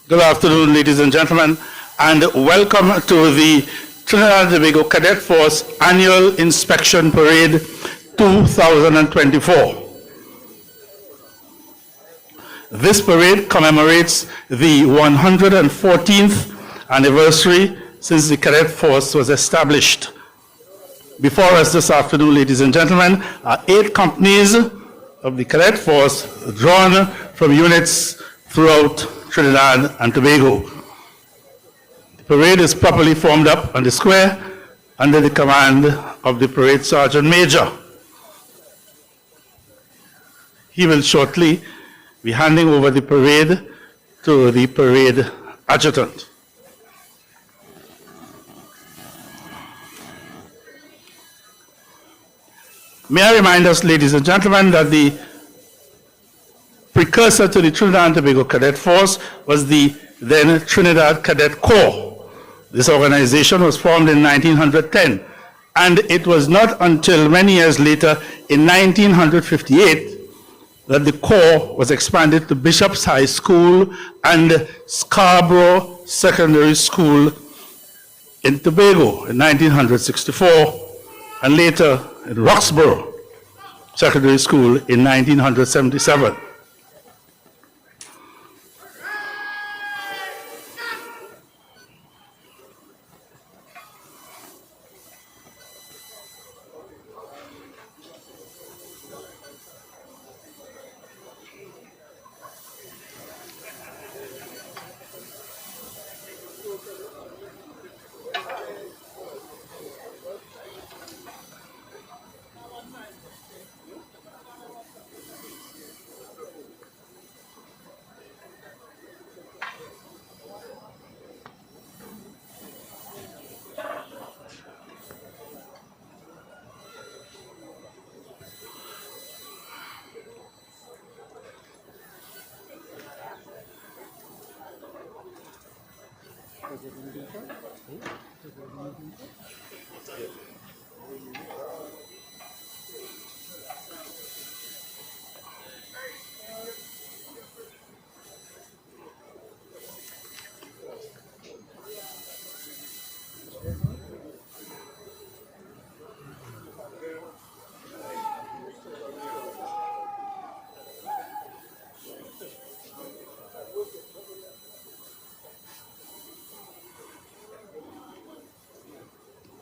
Good afternoon, ladies and gentlemen, and welcome to the Trinidad and Tobago Cadet Force Annual Inspection Parade 2024. This parade commemorates the 114th anniversary since the Cadet Force was established. Before us this afternoon, ladies and gentlemen, are 8 companies of the Cadet Force drawn from units throughout Trinidad and Tobago. The parade is properly formed up on the square under the command of the Parade Sergeant Major. He will shortly be handing over the parade to the parade adjutant. May I remind us, ladies and gentlemen, that the precursor to the Trinidad and Tobago Cadet Force was the then Trinidad Cadet Corps. This organization was formed in 1910, and it was not until many years later, in 1958, that the Corps was expanded to Bishop's High School and Scarborough Secondary School in Tobago in 1964, and later in Roxborough Secondary School in 1977.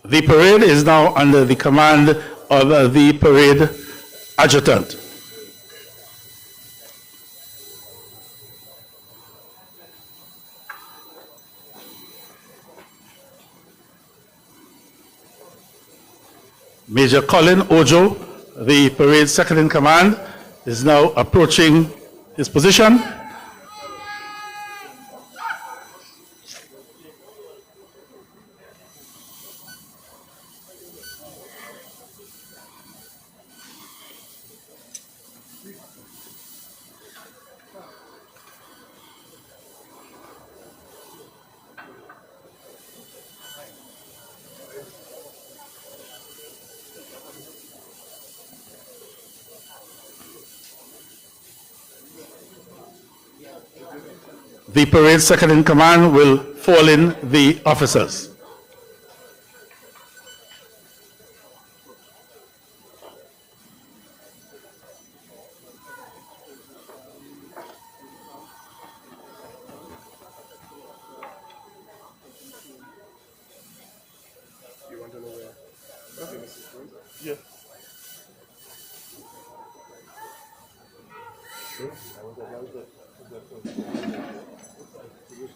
The parade is now under the command of the parade adjutant. Major Colin Ojo, the parade second in command, is now approaching his position. The parade second in command will fall in the officers. You want to know where? Okay, Mrs. Green. Yeah. Sure. I want to know the you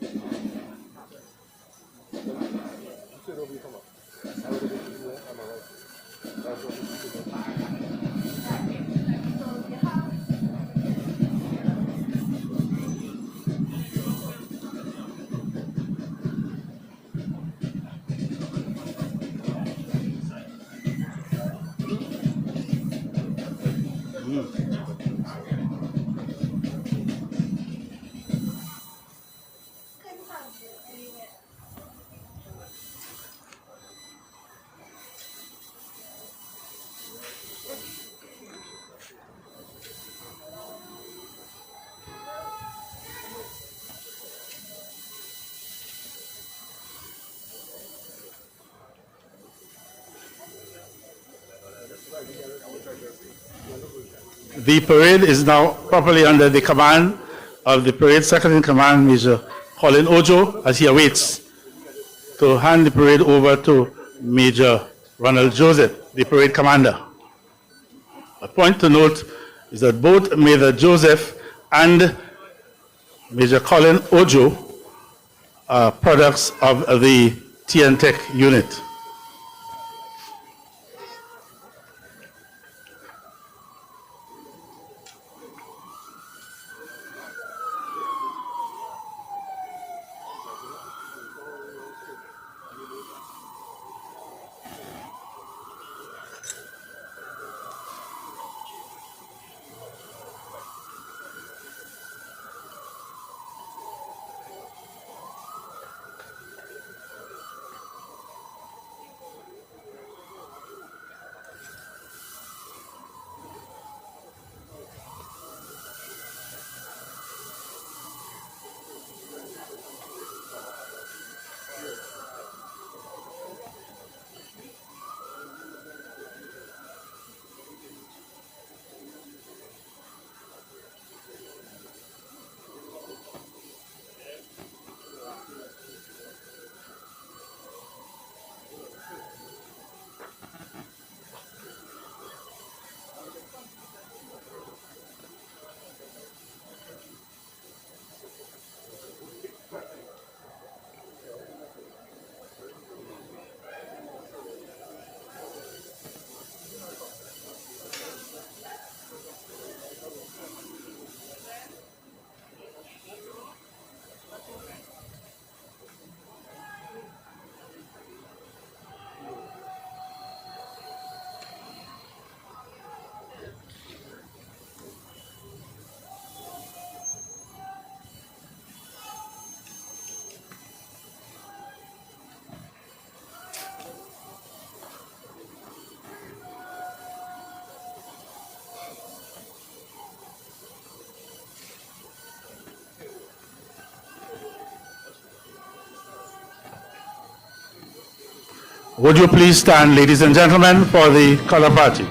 said over you come up. I would have been there. I'm alright. That's what you The parade is now properly under the command of the parade second in command, Major Colin Ojo, as he awaits to hand the parade over to Major Ronald Joseph, the parade commander. A point to note is that both Major Joseph and Major Colin Ojo are products of the TNTech unit. Would you please stand, ladies and gentlemen, for the color party?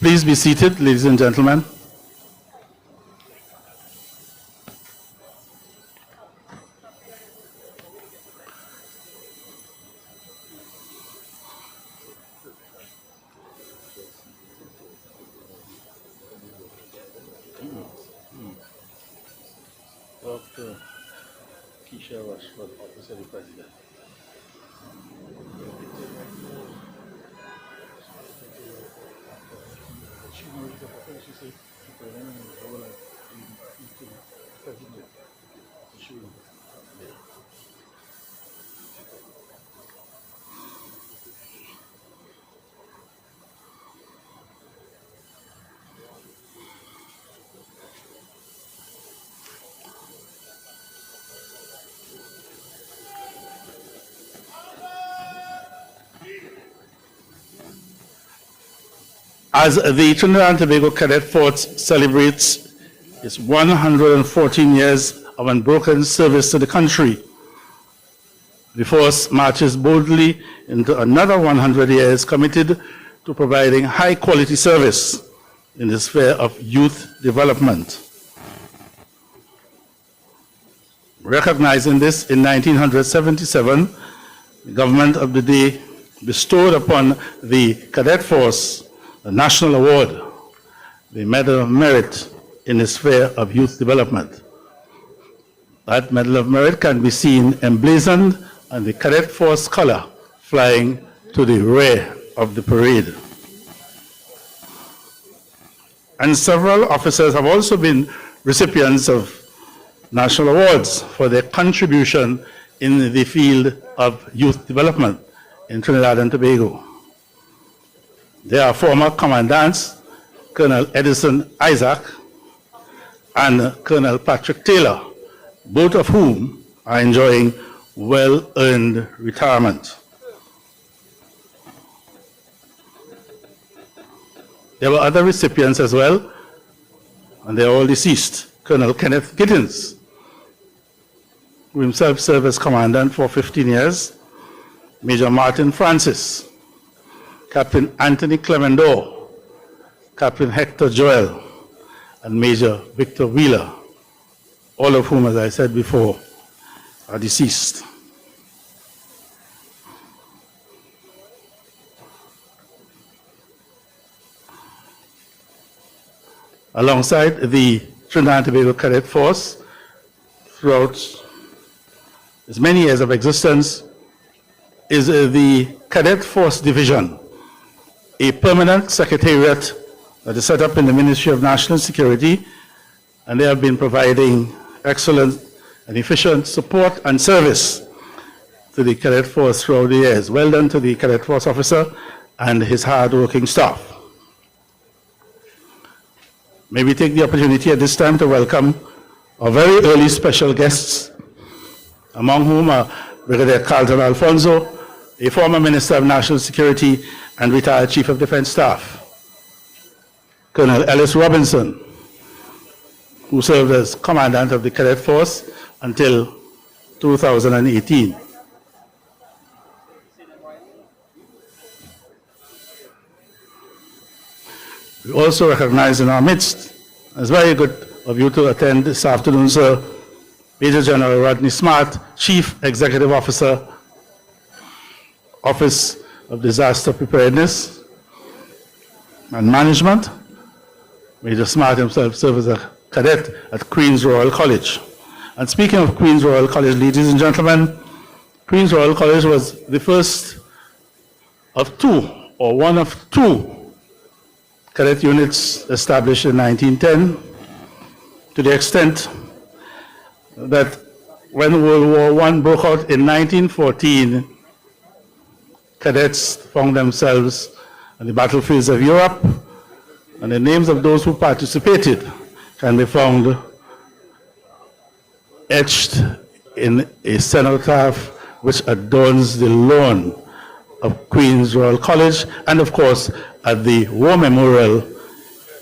Please be seated, ladies and gentlemen. Dr. Keisha Rashford, Office of the President. As the Trinidad and Tobago Cadet Force celebrates its 114 years of unbroken service to the country, the force marches boldly into another 100 years committed to providing high-quality service in the sphere of youth development. Recognizing this, in 1977, the government of the day bestowed upon the Cadet Force a national award, the Medal of Merit in the sphere of youth development. That Medal of Merit can be seen emblazoned on the Cadet Force color flying to the rear of the parade. And several officers have also been recipients of national awards for their contribution in the field of youth development in Trinidad and Tobago. There are former commandants, Colonel Edison Isaac and Colonel Patrick Taylor, both of whom are enjoying well-earned retirement. There were other recipients as well, and they are all deceased. Colonel Kenneth Giddens, who himself served as commandant for 15 years, Major Martin Francis, Captain Anthony Clemendor, Captain Hector Joel, and Major Victor Wheeler, all of whom, as I said before, are deceased. Alongside the Trinidad and Tobago Cadet Force, throughout its many years of existence, is the Cadet Force Division, a permanent secretariat that is set up in the Ministry of National Security, and they have been providing excellent and efficient support and service to the Cadet Force throughout the years. Well done to the Cadet Force officer and his hard-working staff. May we take the opportunity at this time to welcome our very early special guests, among whom are Brigadier Carlton Alfonso, a former Minister of National Security and retired Chief of Defense Staff, Colonel Ellis Robinson, who served as Commandant of the Cadet Force until 2018. We also recognize in our midst, it's very good of you to attend this afternoon, sir, Major General Rodney Smart, Chief Executive Officer, Office of Disaster Preparedness and Management. Major Smart himself served as a cadet at Queen's Royal College. And speaking of Queen's Royal College, ladies and gentlemen, Queen's Royal College was the first of two, or one of two, cadet units established in 1910, to the extent that when World War I broke out in 1914, cadets found themselves on the battlefields of Europe, and the names of those who participated can be found etched in a cenotaph which adorns the lawn of Queen's Royal College, and of course at the War Memorial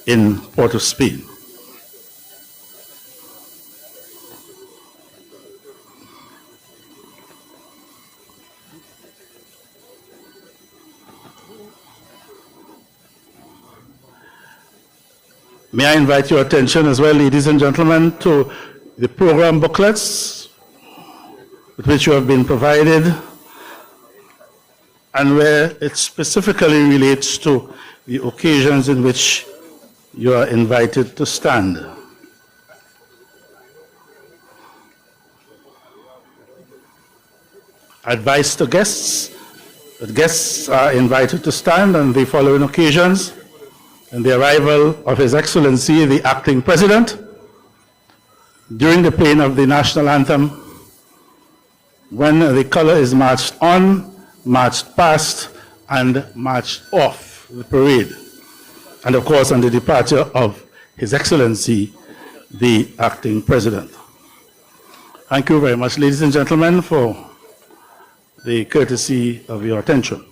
in Port of Spain. May I invite your attention as well, ladies and gentlemen, to the program booklets with which you have been provided, and where it specifically relates to the occasions in which you are invited to stand. Advice to guests: that guests are invited to stand on the following occasions: and the arrival of His Excellency, the Acting President, during the playing of the National Anthem, when the color is marched on, marched past, and marched off the parade, and of course on the departure of His Excellency, the Acting President. Thank you very much, ladies and gentlemen, for the courtesy of your attention.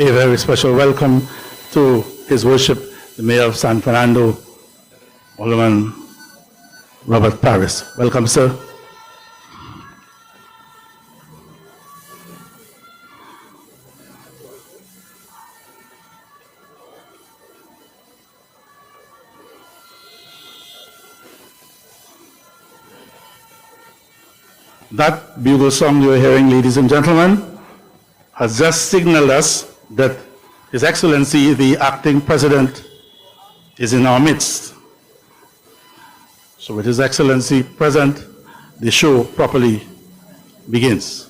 a very special welcome to His Worship, the Mayor of San Fernando, Alderman Robert Paris. Welcome, sir. That bugle song you are hearing, ladies and gentlemen, has just signaled us that His Excellency, the Acting President, is in our midst. So with His Excellency present, the show properly begins.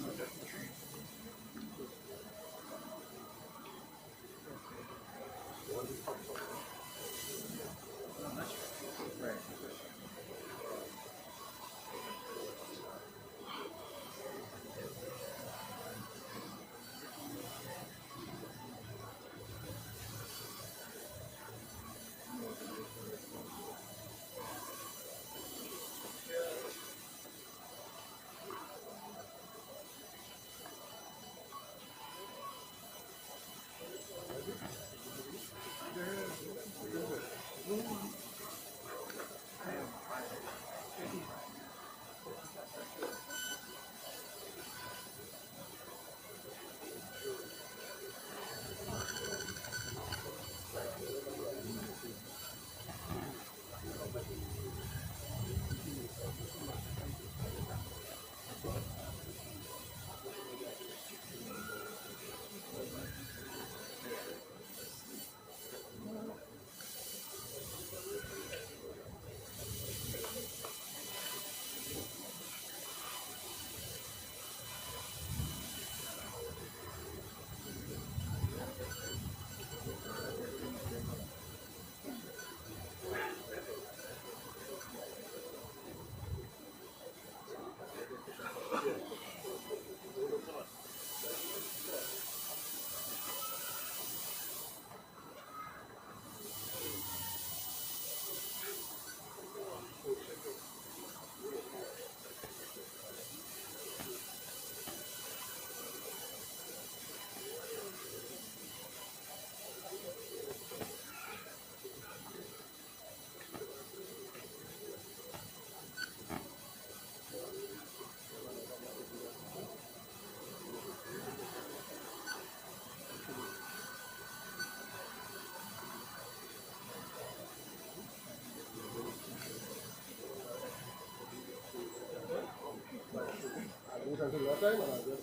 Until your time, and I'll just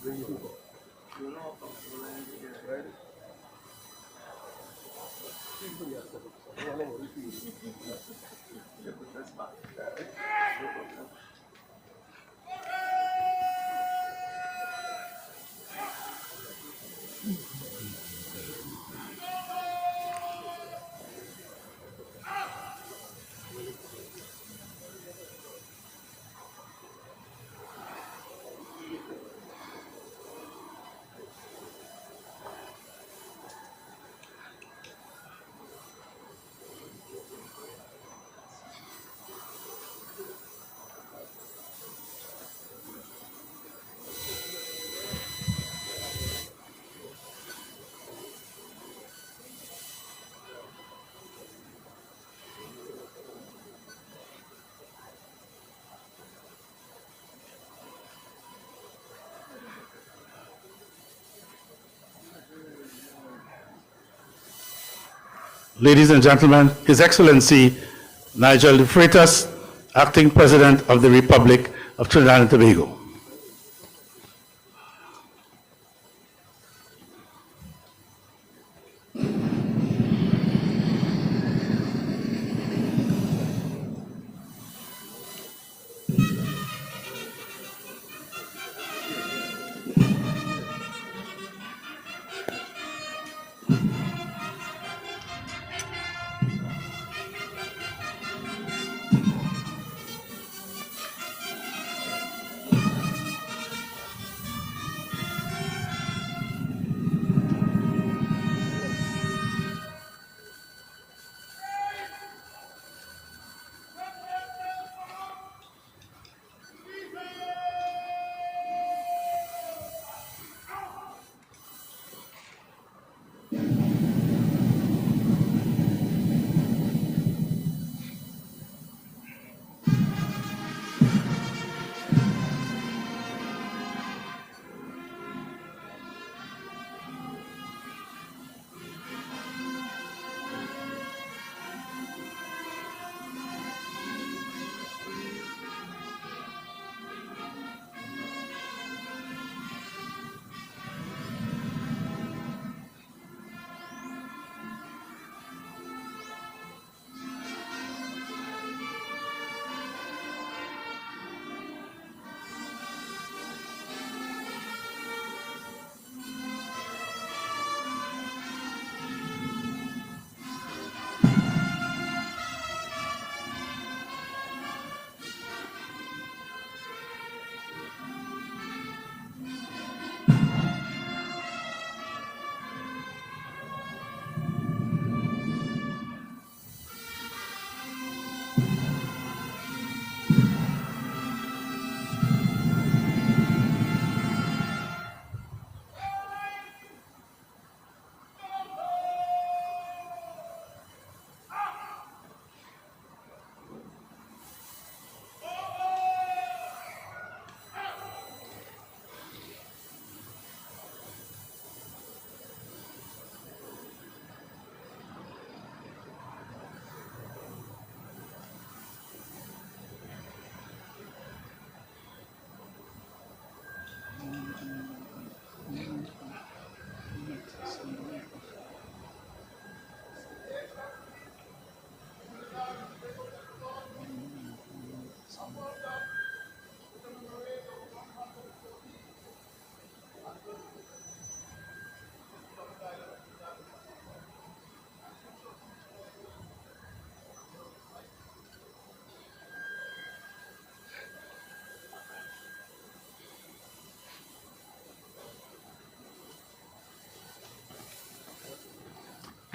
bring you people. Right? Ladies and gentlemen, His Excellency Nigel de Freitas, Acting President of the Republic of Trinidad and Tobago.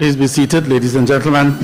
Please be seated, ladies and gentlemen.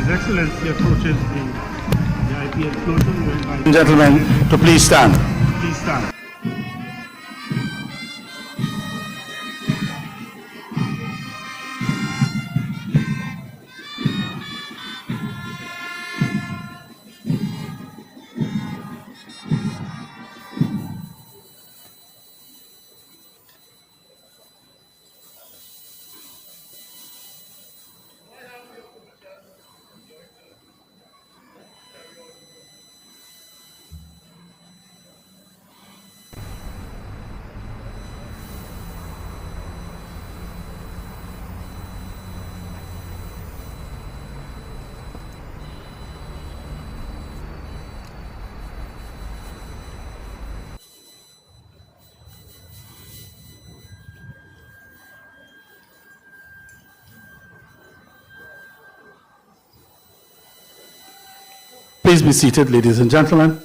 His Excellency approaches the IP explosion. Gentlemen, to please stand. Please stand. Please be seated, ladies and gentlemen.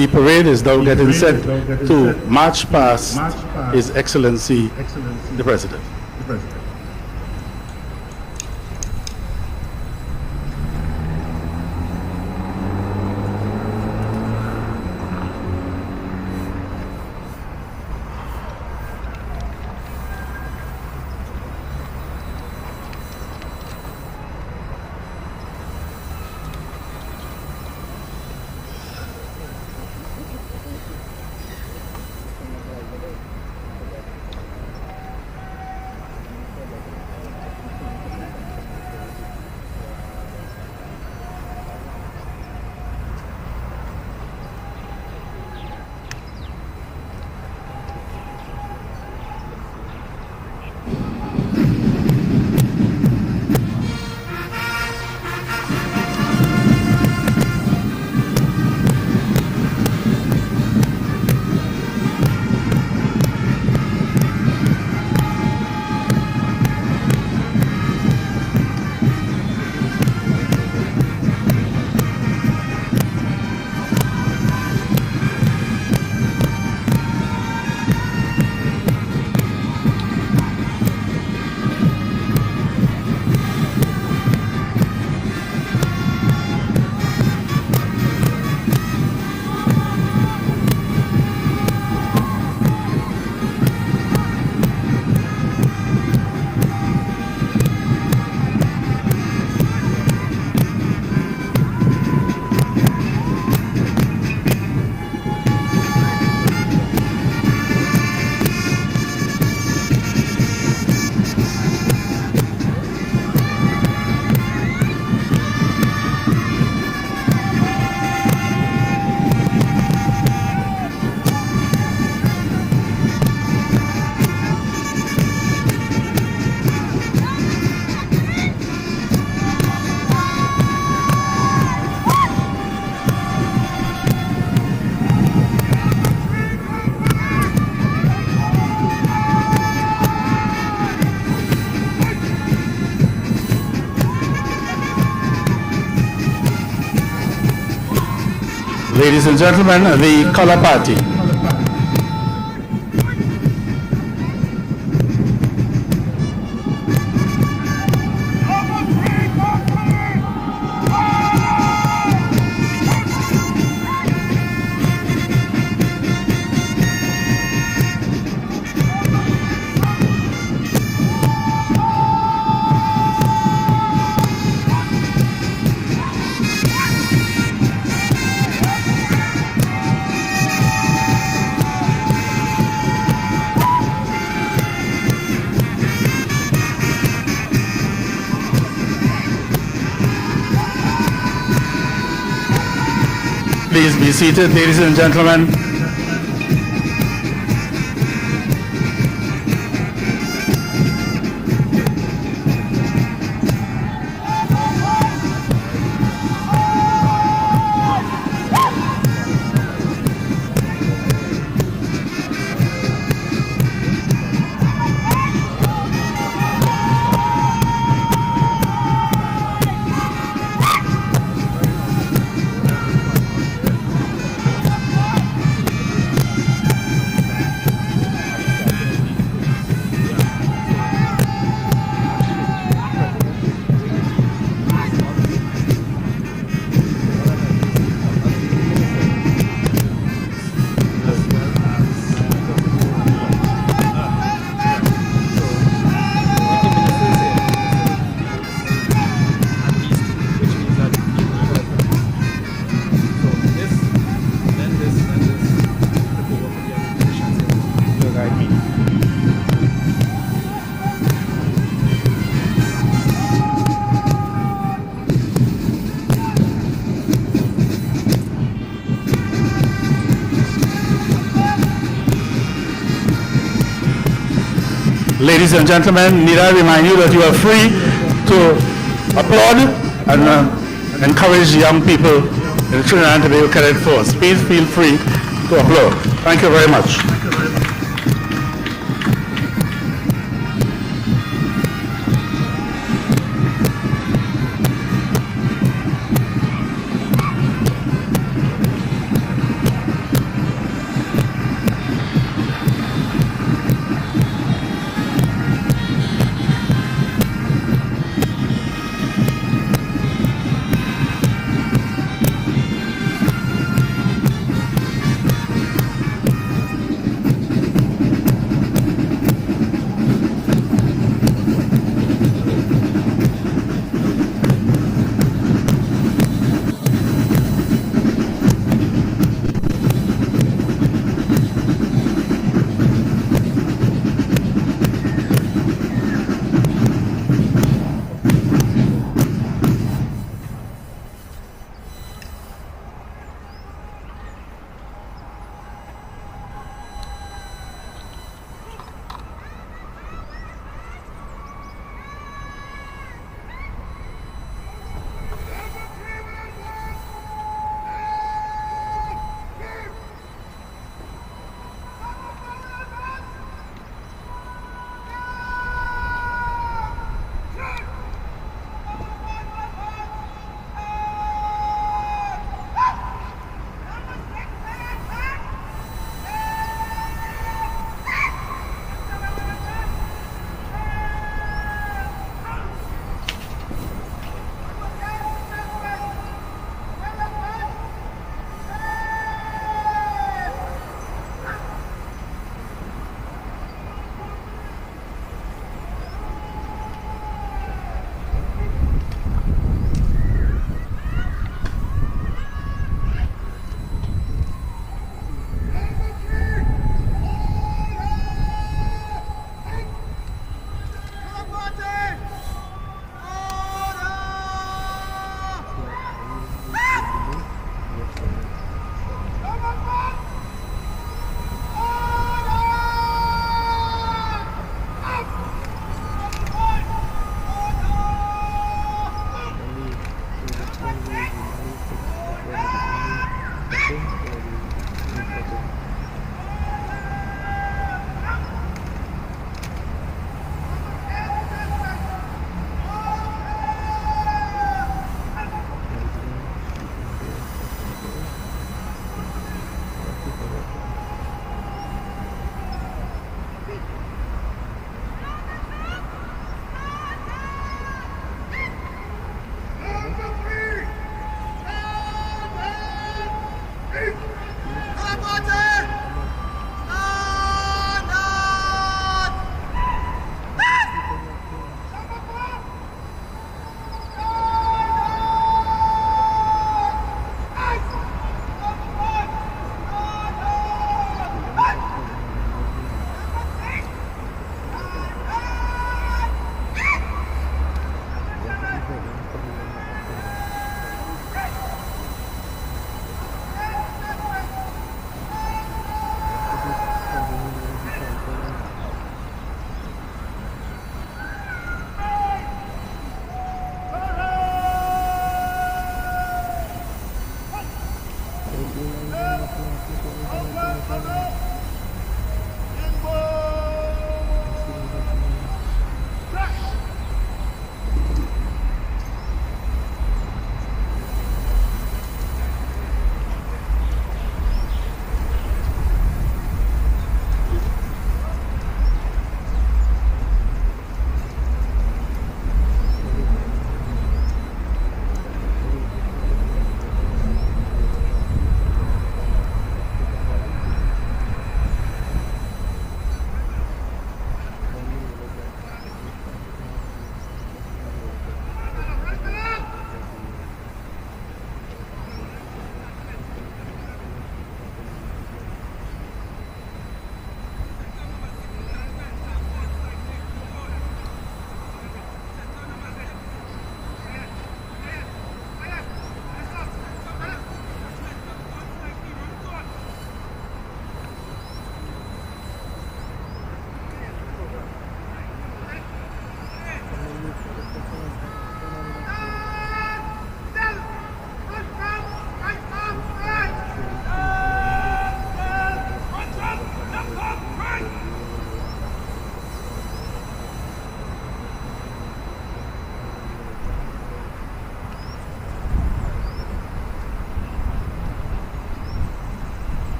The parade is now getting set to march past His Excellency the President. Ladies and gentlemen, the color party. Please be seated, ladies and gentlemen. Ladies and gentlemen, need I remind you that you are free to applaud and encourage young people in the Trinidad and Tobago Cadet Force. Please feel free to applaud. Thank you very much.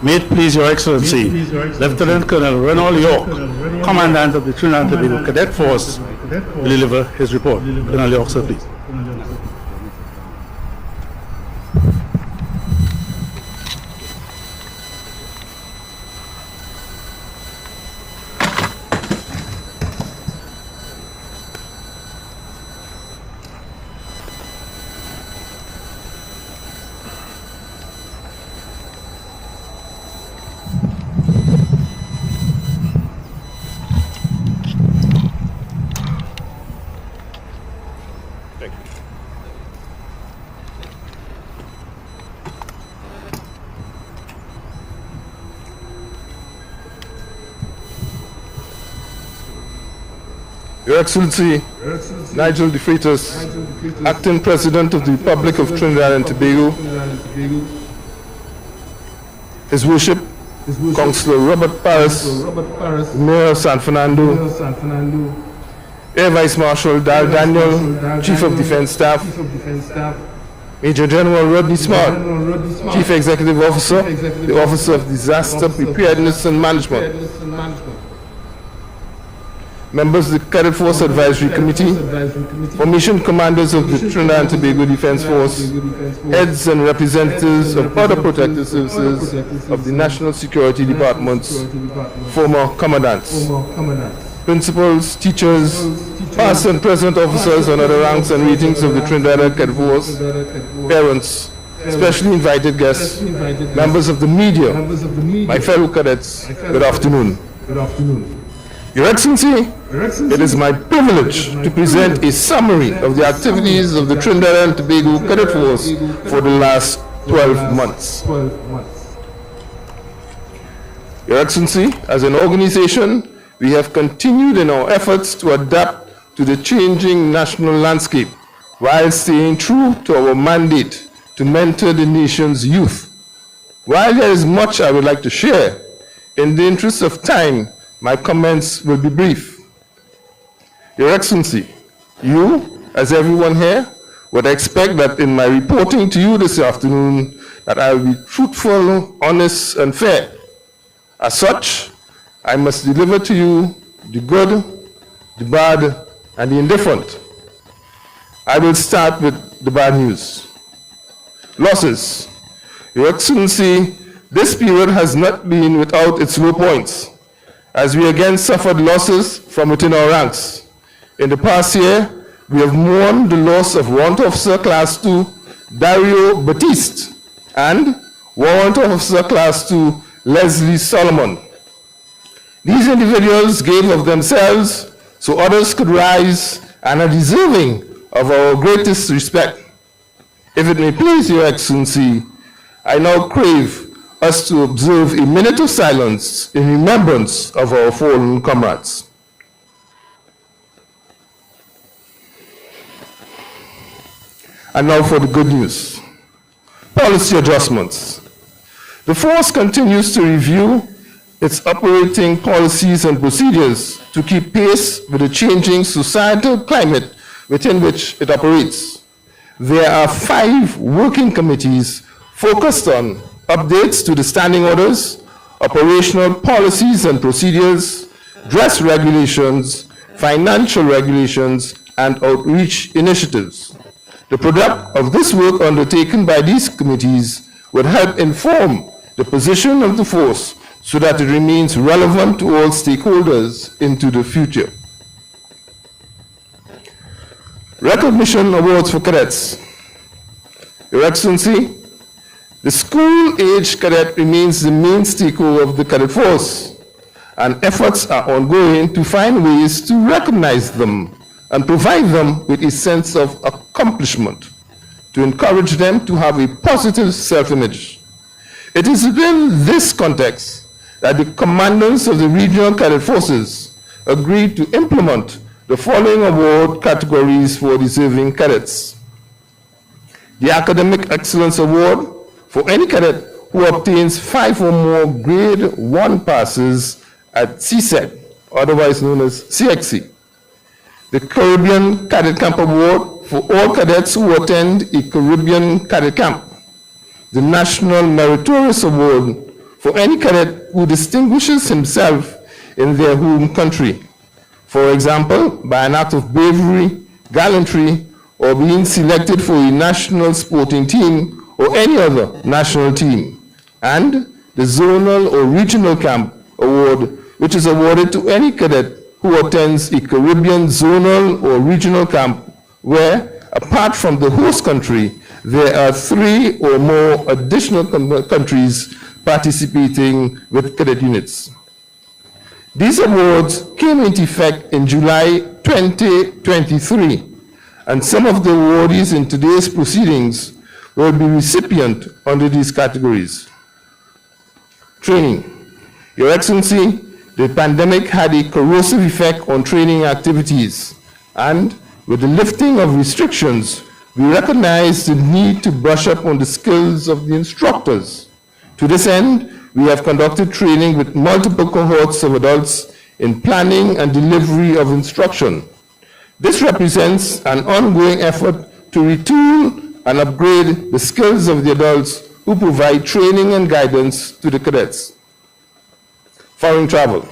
May it please Your Excellency, Lieutenant Colonel Renald York, Commandant of the Trinidad and Tobago Cadet Force, will deliver his report. Colonel York, sir, please. Your Excellency, Nigel De Freitas, Acting President of the Republic of Trinidad and Tobago, His Worship, Councillor Robert Paris, Mayor of San Fernando, Air Vice Marshal Dal Daniel, Chief of Defence Staff, Major General Rodney Smart, Chief Executive Officer, the Office of Disaster Preparedness and Management, members of the Cadet Force Advisory Committee, formation commanders of the Trinidad and Tobago Defence Force, heads and representatives of other protective services of the National Security Departments, former commandants, principals, teachers, past and present officers and other ranks and ratings of the Trinidad Cadet Force, parents, specially invited guests, members of the media, my fellow cadets, good afternoon. Your Excellency, it is my privilege to present a summary of the activities of the Trinidad and Tobago Cadet Force for the last 12 months. Your Excellency, as an organization, we have continued in our efforts to adapt to the changing national landscape while staying true to our mandate to mentor the nation's youth. While there is much I would like to share, in the interest of time, my comments will be brief. Your Excellency, you, as everyone here, would expect that in my reporting to you this afternoon, that I will be truthful, honest, and fair. As such, I must deliver to you the good, the bad, and the indifferent. I will start with the bad news. Losses. Your Excellency, this period has not been without its low points, as we again suffered losses from within our ranks. In the past year, we have mourned the loss of Warrant Officer Class 2 Dario Batiste and Warrant Officer Class 2 Leslie Solomon. These individuals gave of themselves so others could rise and are deserving of our greatest respect. If it may please Your Excellency, I now crave us to observe a minute of silence in remembrance of our fallen comrades. And now for the good news. Policy adjustments. The force continues to review its operating policies and procedures to keep pace with the changing societal climate within which it operates. There are 5 working committees focused on updates to the standing orders, operational policies and procedures, dress regulations, financial regulations, and outreach initiatives. The product of this work undertaken by these committees would help inform the position of the force so that it remains relevant to all stakeholders into the future. Recognition awards for cadets. Your Excellency, the school-age cadet remains the main stakeholder of the cadet force, and efforts are ongoing to find ways to recognize them and provide them with a sense of accomplishment, to encourage them to have a positive self-image. It is within this context that the commanders of the regional cadet forces agreed to implement the following award categories for deserving cadets. The Academic Excellence Award for any cadet who obtains 5 or more grade 1 passes at CSEC, otherwise known as CXC. The Caribbean Cadet Camp Award for all cadets who attend a Caribbean Cadet Camp. The National Meritorious Award for any cadet who distinguishes himself in their home country, for example, by an act of bravery, gallantry, or being selected for a national sporting team or any other national team, and the Zonal or Regional Camp Award, which is awarded to any cadet who attends a Caribbean zonal or regional camp where, apart from the host country, there are 3 or more additional countries participating with cadet units. These awards came into effect in July 2023, and some of the awardees in today's proceedings will be recipient under these categories. Training. Your Excellency, the pandemic had a corrosive effect on training activities, and with the lifting of restrictions, we recognize the need to brush up on the skills of the instructors. To this end, we have conducted training with multiple cohorts of adults in planning and delivery of instruction. This represents an ongoing effort to retool and upgrade the skills of the adults who provide training and guidance to the cadets. Foreign travel.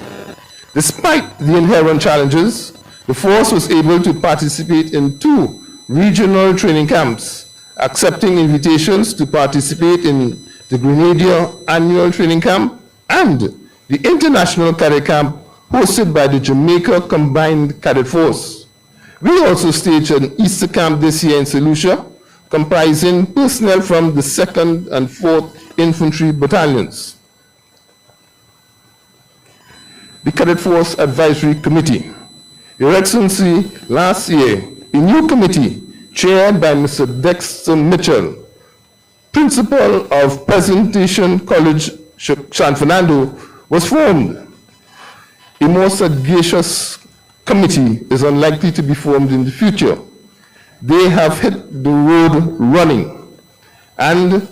Despite the inherent challenges, the force was able to participate in 2 regional training camps, accepting invitations to participate in the Grenadier Annual Training Camp and the International Cadet Camp hosted by the Jamaica Combined Cadet Force. We also staged an Easter camp this year in St. Lucia, comprising personnel from the 2nd and 4th Infantry Battalions. The Cadet Force Advisory Committee. Your Excellency, last year, a new committee chaired by Mr. Dexter Mitchell, Principal of Presentation College, San Fernando, was formed. A more sagacious committee is unlikely to be formed in the future. They have hit the road running, and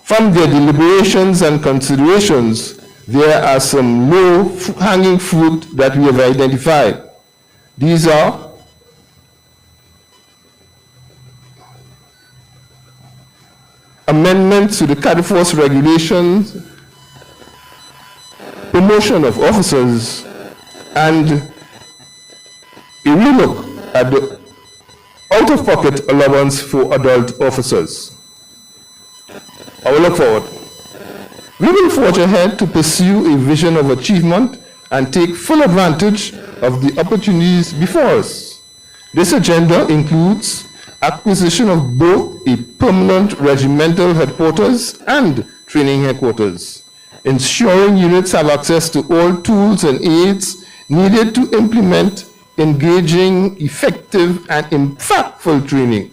from their deliberations and considerations, there are some low-hanging fruit that we have identified. These are amendments to the Cadet Force regulations, promotion of officers, and a relook at the out-of-pocket allowance for adult officers. I will look forward. We will forge ahead to pursue a vision of achievement and take full advantage of the opportunities before us. This agenda includes acquisition of both a permanent regimental headquarters and training headquarters, ensuring units have access to all tools and aids needed to implement engaging, effective, and impactful training,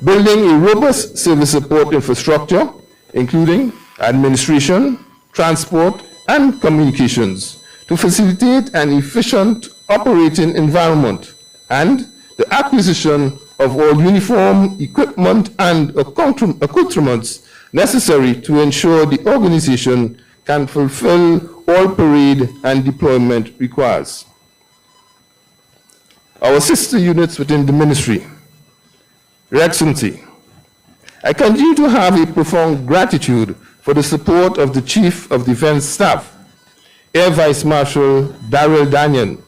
building a robust service support infrastructure, including administration, transport, and communications, to facilitate an efficient operating environment, and the acquisition of all uniform, equipment, and accoutrements necessary to ensure the organization can fulfill all parade and deployment requires. Our sister units within the ministry. Your Excellency, I continue to have a profound gratitude for the support of the Chief of Defense Staff, Air Vice Marshal Daryl Danyan,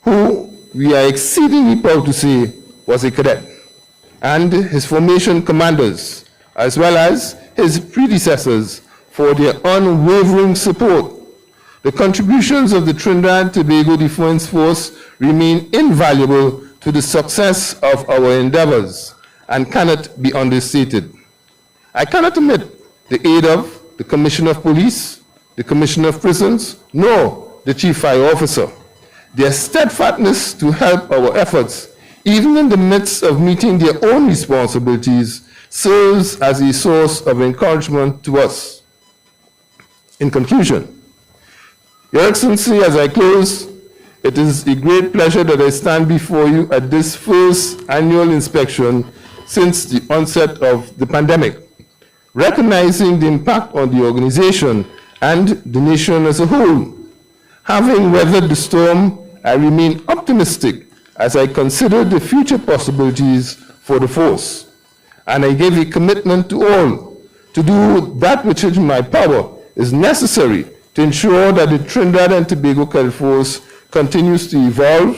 who we are exceedingly proud to say was a cadet, and his formation commanders, as well as his predecessors, for their unwavering support. The contributions of the Trinidad and Tobago Defense Force remain invaluable to the success of our endeavors and cannot be understated. I cannot omit the aid of the Commissioner of Police, the Commissioner of Prisons, nor the Chief Fire Officer. Their steadfastness to help our efforts, even in the midst of meeting their own responsibilities, serves as a source of encouragement to us. In conclusion, Your Excellency, as I close, it is a great pleasure that I stand before you at this first annual inspection since the onset of the pandemic, recognizing the impact on the organization and the nation as a whole. Having weathered the storm, I remain optimistic as I consider the future possibilities for the force, and I give a commitment to all to do that which is in my power is necessary to ensure that the Trinidad and Tobago Cadet Force continues to evolve,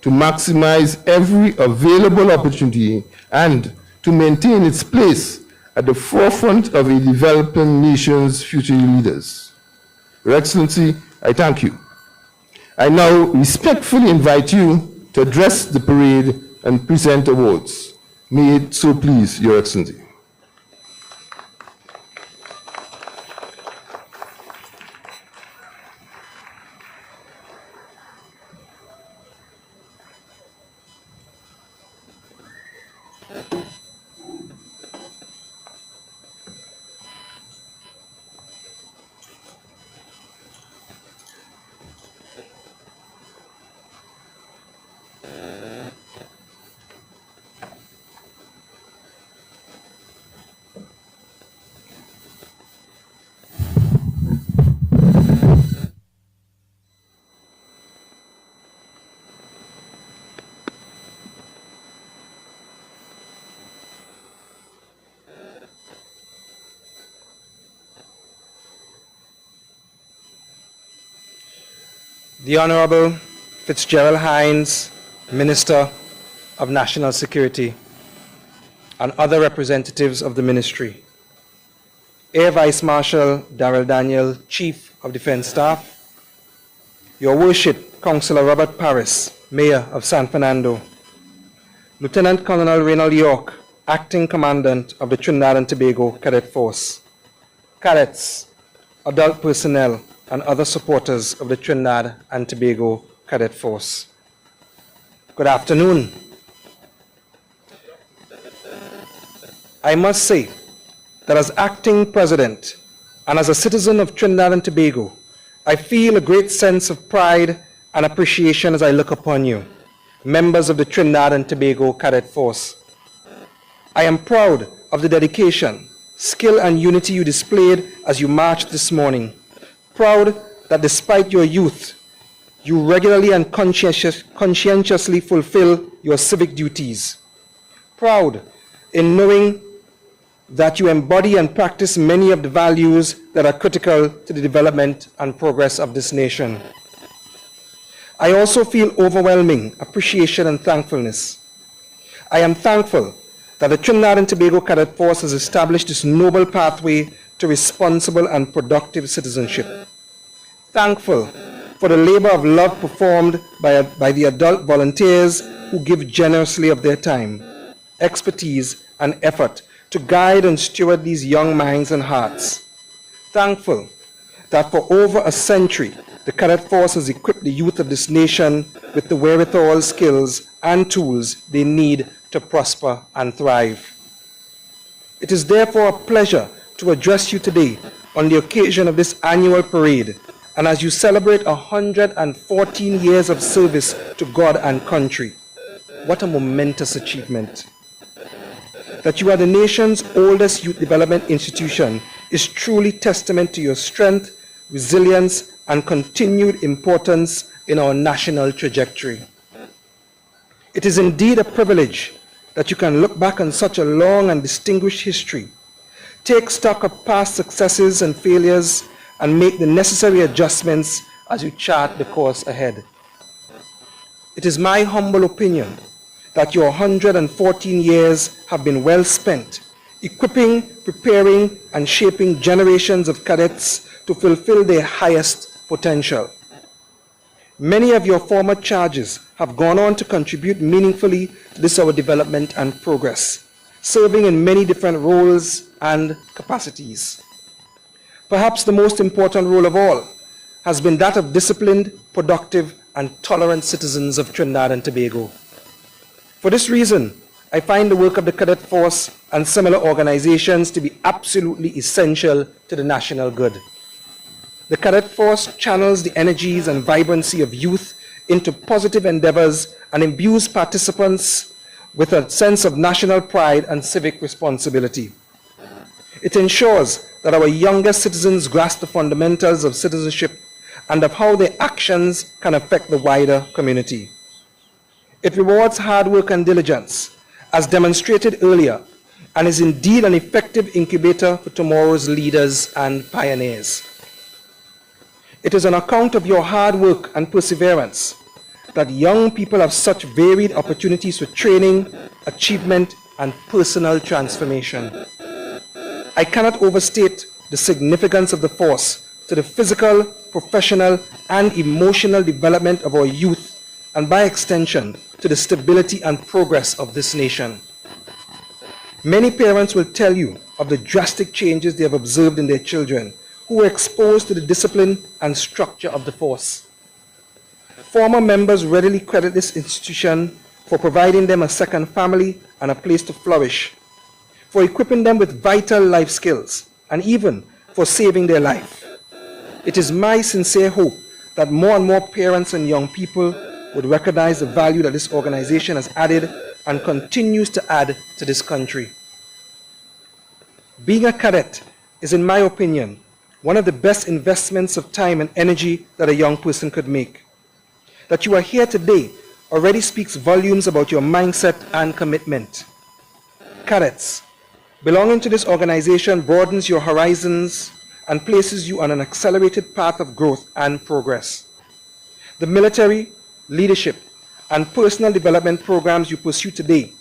to maximize every available opportunity, and to maintain its place at the forefront of a developing nation's future leaders. Your Excellency, I thank you. I now respectfully invite you to address the parade and present awards. May it so please Your Excellency. The Honorable Fitzgerald Hines, Minister of National Security, and other representatives of the ministry, Air Vice Marshal Darrell Daniel, Chief of Defense Staff, Your Worship, Councillor Robert Paris, Mayor of San Fernando, Lieutenant Colonel Reynald York, Acting Commandant of the Trinidad and Tobago Cadet Force, cadets, adult personnel, and other supporters of the Trinidad and Tobago Cadet Force. Good afternoon. I must say that as acting president and as a citizen of Trinidad and Tobago, I feel a great sense of pride and appreciation as I look upon you, members of the Trinidad and Tobago Cadet Force. I am proud of the dedication, skill, and unity you displayed as you marched this morning. Proud that despite your youth, you regularly and conscientiously fulfill your civic duties. Proud in knowing that you embody and practice many of the values that are critical to the development and progress of this nation. I also feel overwhelming appreciation and thankfulness. I am thankful that the Trinidad and Tobago Cadet Force has established this noble pathway to responsible and productive citizenship. Thankful for the labor of love performed by the adult volunteers who give generously of their time, expertise, and effort to guide and steward these young minds and hearts. Thankful that for over a century, the Cadet Force has equipped the youth of this nation with the wherewithal, skills, and tools they need to prosper and thrive. It is therefore a pleasure to address you today on the occasion of this annual parade, and as you celebrate 114 years of service to God and country. What a momentous achievement. That you are the nation's oldest youth development institution is truly testament to your strength, resilience, and continued importance in our national trajectory. It is indeed a privilege that you can look back on such a long and distinguished history, take stock of past successes and failures, and make the necessary adjustments as you chart the course ahead. It is my humble opinion that your 114 years have been well spent, equipping, preparing, and shaping generations of cadets to fulfill their highest potential. Many of your former charges have gone on to contribute meaningfully to this our development and progress, serving in many different roles and capacities. Perhaps the most important role of all has been that of disciplined, productive, and tolerant citizens of Trinidad and Tobago. For this reason, I find the work of the Cadet Force and similar organizations to be absolutely essential to the national good. The Cadet Force channels the energies and vibrancy of youth into positive endeavors and imbues participants with a sense of national pride and civic responsibility. It ensures that our younger citizens grasp the fundamentals of citizenship and of how their actions can affect the wider community. It rewards hard work and diligence, as demonstrated earlier and is indeed an effective incubator for tomorrow's leaders and pioneers. It is on account of your hard work and perseverance that young people have such varied opportunities for training, achievement, and personal transformation. I cannot overstate the significance of the force to the physical, professional, and emotional development of our youth, and by extension, to the stability and progress of this nation. Many parents will tell you of the drastic changes they have observed in their children who were exposed to the discipline and structure of the force. Former members readily credit this institution for providing them a second family and a place to flourish, for equipping them with vital life skills, and even for saving their life. It is my sincere hope that more and more parents and young people would recognize the value that this organization has added and continues to add to this country. Being a cadet is, in my opinion, one of the best investments of time and energy that a young person could make. That you are here today already speaks volumes about your mindset and commitment. Cadets, belonging to this organization broadens your horizons and places you on an accelerated path of growth and progress. The military, leadership, and personal development programs you pursue today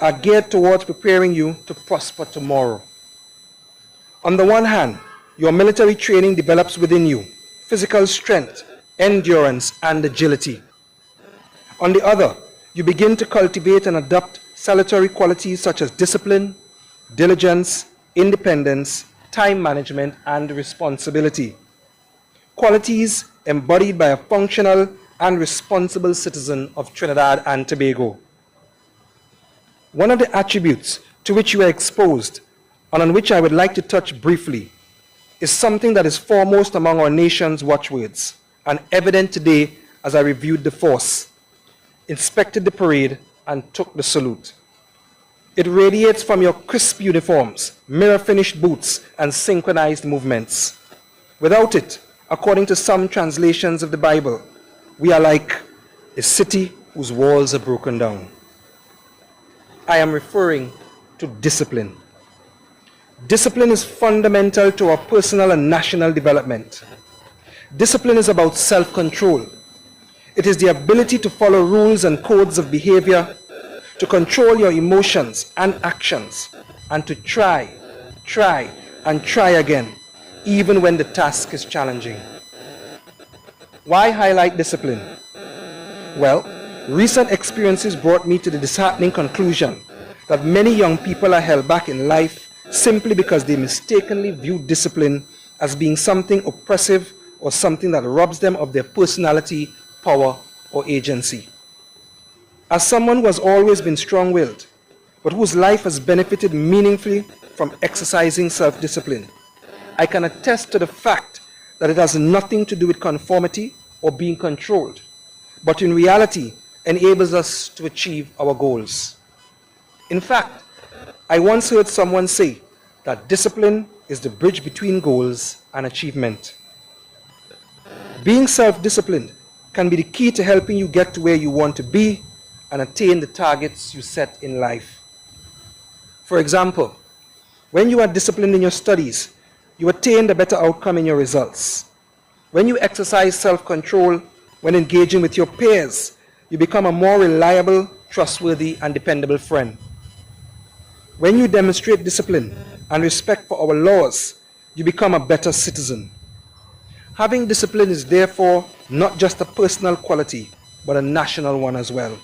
are geared towards preparing you to prosper tomorrow. On the one hand, your military training develops within you physical strength, endurance, and agility. On the other, you begin to cultivate and adopt salutary qualities such as discipline, diligence, independence, time management, and responsibility. Qualities embodied by a functional and responsible citizen of Trinidad and Tobago. One of the attributes to which you are exposed, and on which I would like to touch briefly, is something that is foremost among our nation's watchwords, and evident today as I reviewed the force, inspected the parade, and took the salute. It radiates from your crisp uniforms, mirror-finished boots, and synchronized movements. Without it, according to some translations of the Bible, we are like a city whose walls are broken down. I am referring to discipline. Discipline is fundamental to our personal and national development. Discipline is about self-control. It is the ability to follow rules and codes of behavior, to control your emotions and actions, and to try again, even when the task is challenging. Why highlight discipline? Well, recent experiences brought me to the disheartening conclusion that many young people are held back in life simply because they mistakenly view discipline as being something oppressive or something that robs them of their personality, power, or agency. As someone who has always been strong-willed, but whose life has benefited meaningfully from exercising self-discipline, I can attest to the fact that it has nothing to do with conformity or being controlled, but in reality enables us to achieve our goals. In fact, I once heard someone say that discipline is the bridge between goals and achievement. Being self-disciplined can be the key to helping you get to where you want to be and attain the targets you set in life. For example, when you are disciplined in your studies, you attain a better outcome in your results. When you exercise self-control when engaging with your peers, you become a more reliable, trustworthy, and dependable friend. When you demonstrate discipline and respect for our laws, you become a better citizen. Having discipline is therefore not just a personal quality, but a national one as well.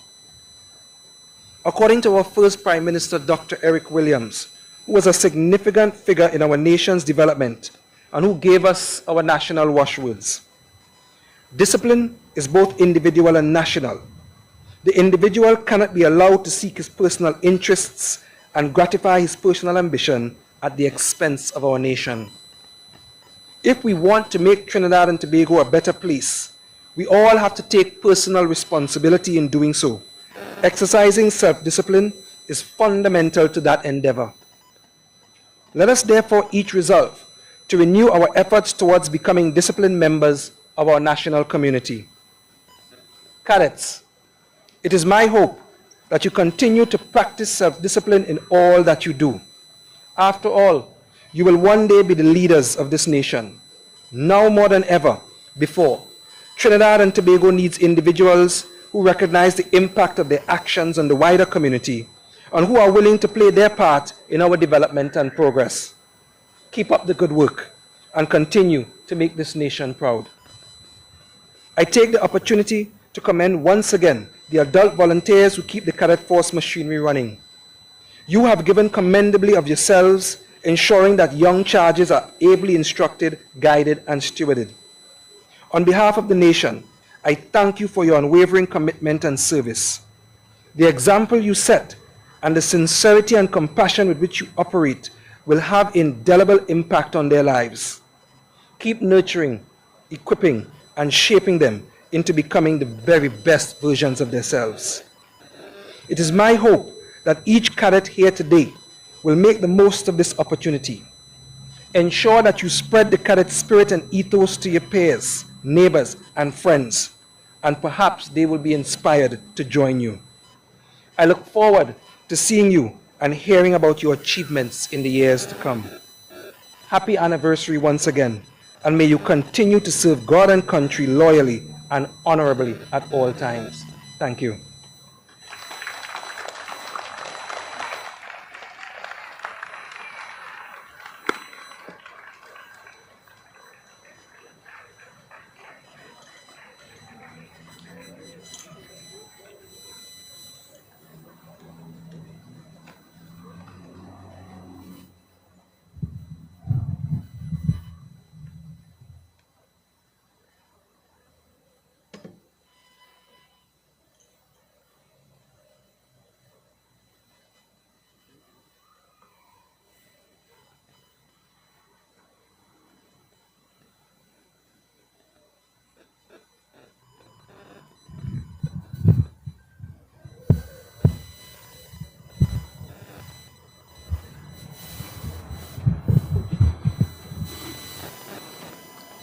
According to our first Prime Minister, Dr. Eric Williams, who was a significant figure in our nation's development and who gave us our national watchwords, discipline is both individual and national. The individual cannot be allowed to seek his personal interests and gratify his personal ambition at the expense of our nation. If we want to make Trinidad and Tobago a better place, we all have to take personal responsibility in doing so. Exercising self-discipline is fundamental to that endeavor. Let us therefore each resolve to renew our efforts towards becoming disciplined members of our national community. Cadets, it is my hope that you continue to practice self-discipline in all that you do, After all, you will one day be the leaders of this nation. Now more than ever before, Trinidad and Tobago needs individuals who recognize the impact of their actions on the wider community and who are willing to play their part in our development and progress. Keep up the good work and continue to make this nation proud. I take the opportunity to commend once again the adult volunteers who keep the Cadet Force machinery running. You have given commendably of yourselves, ensuring that young charges are ably instructed, guided, and stewarded. On behalf of the nation, I thank you for your unwavering commitment and service. The example you set and the sincerity and compassion with which you operate will have indelible impact on their lives. Keep nurturing, equipping, and shaping them into becoming the very best versions of themselves. It is my hope that each cadet here today will make the most of this opportunity. Ensure that you spread the cadet spirit and ethos to your peers, neighbors, and friends, and perhaps they will be inspired to join you. I look forward to seeing you and hearing about your achievements in the years to come. Happy anniversary once again, and may you continue to serve God and country loyally and honorably at all times. Thank you.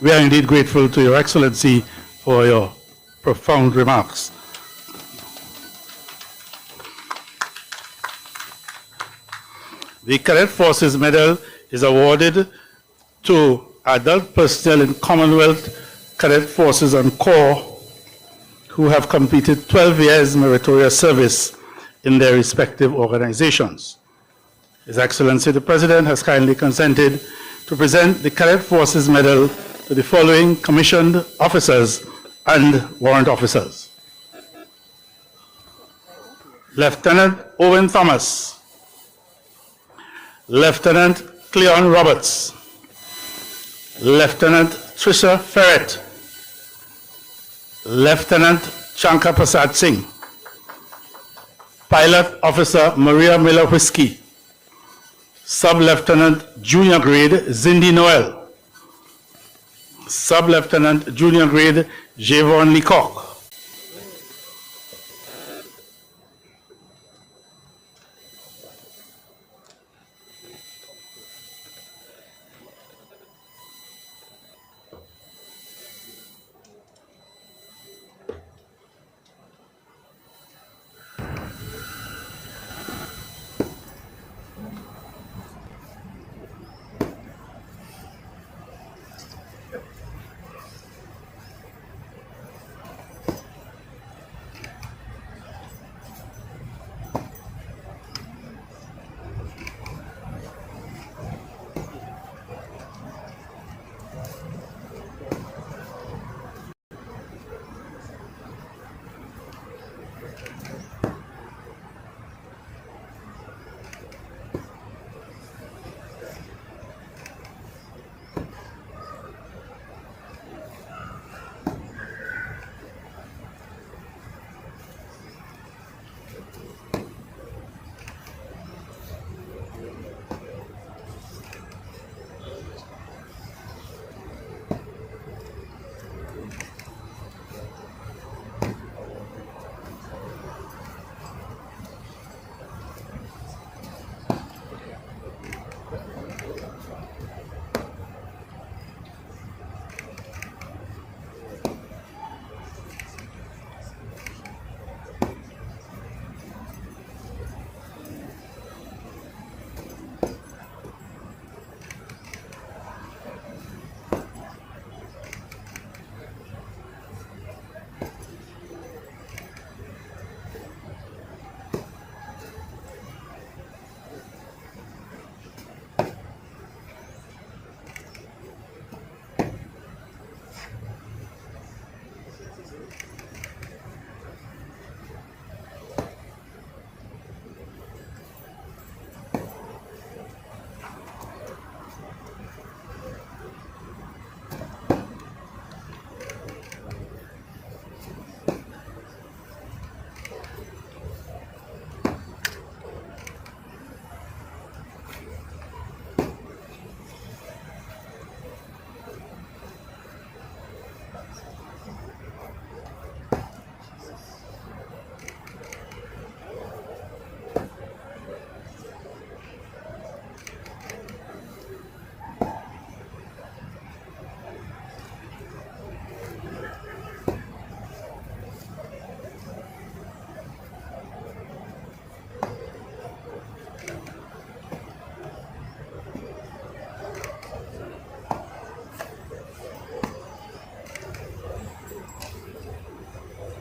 We are indeed grateful to Your Excellency for your profound remarks. The Cadet Forces Medal is awarded to adult personnel in Commonwealth Cadet Forces and Corps who have completed 12 years meritorious service in their respective organizations. His Excellency the President has kindly consented to present the Cadet Forces Medal to the following commissioned officers and warrant officers. Lieutenant Owen Thomas, Lieutenant Cleon Roberts, Lieutenant Trisha Ferret, Lieutenant Chanka Prasad Singh, Pilot Officer Maria Miller Whiskey, Sub-Lieutenant Junior Grade Zindi Noel, Sub-Lieutenant Junior Grade Javon Leacock,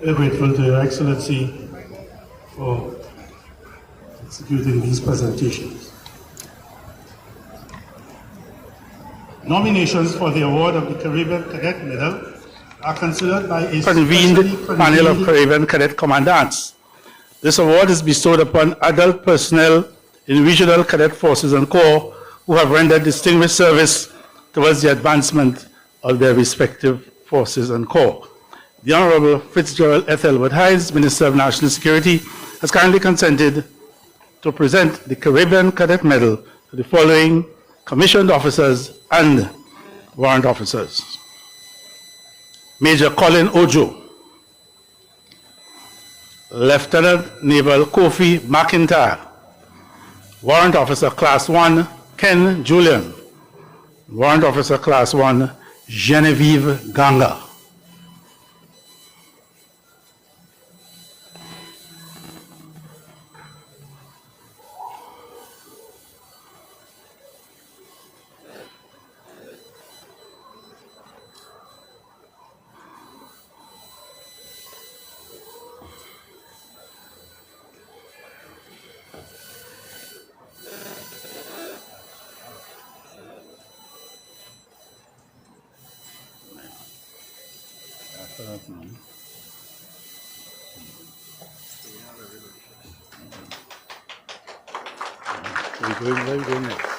We're grateful to Your Excellency for executing these presentations. Nominations for the award of the Caribbean Cadet Medal are considered by a Convened specially panel of convened Caribbean Cadet Commandants. This award is bestowed upon adult personnel in regional cadet forces and corps who have rendered distinguished service towards the advancement of their respective forces and corps. The Honorable Fitzgerald F. Elwood Hydes, Minister of National Security, has kindly consented to present the Caribbean Cadet Medal to the following commissioned officers and warrant officers. Major Colin Ojo, Lieutenant Naval Kofi McIntyre, Warrant Officer Class 1 Ken Julian, Warrant Officer Class 1 Genevieve Ganga. Where are we going next?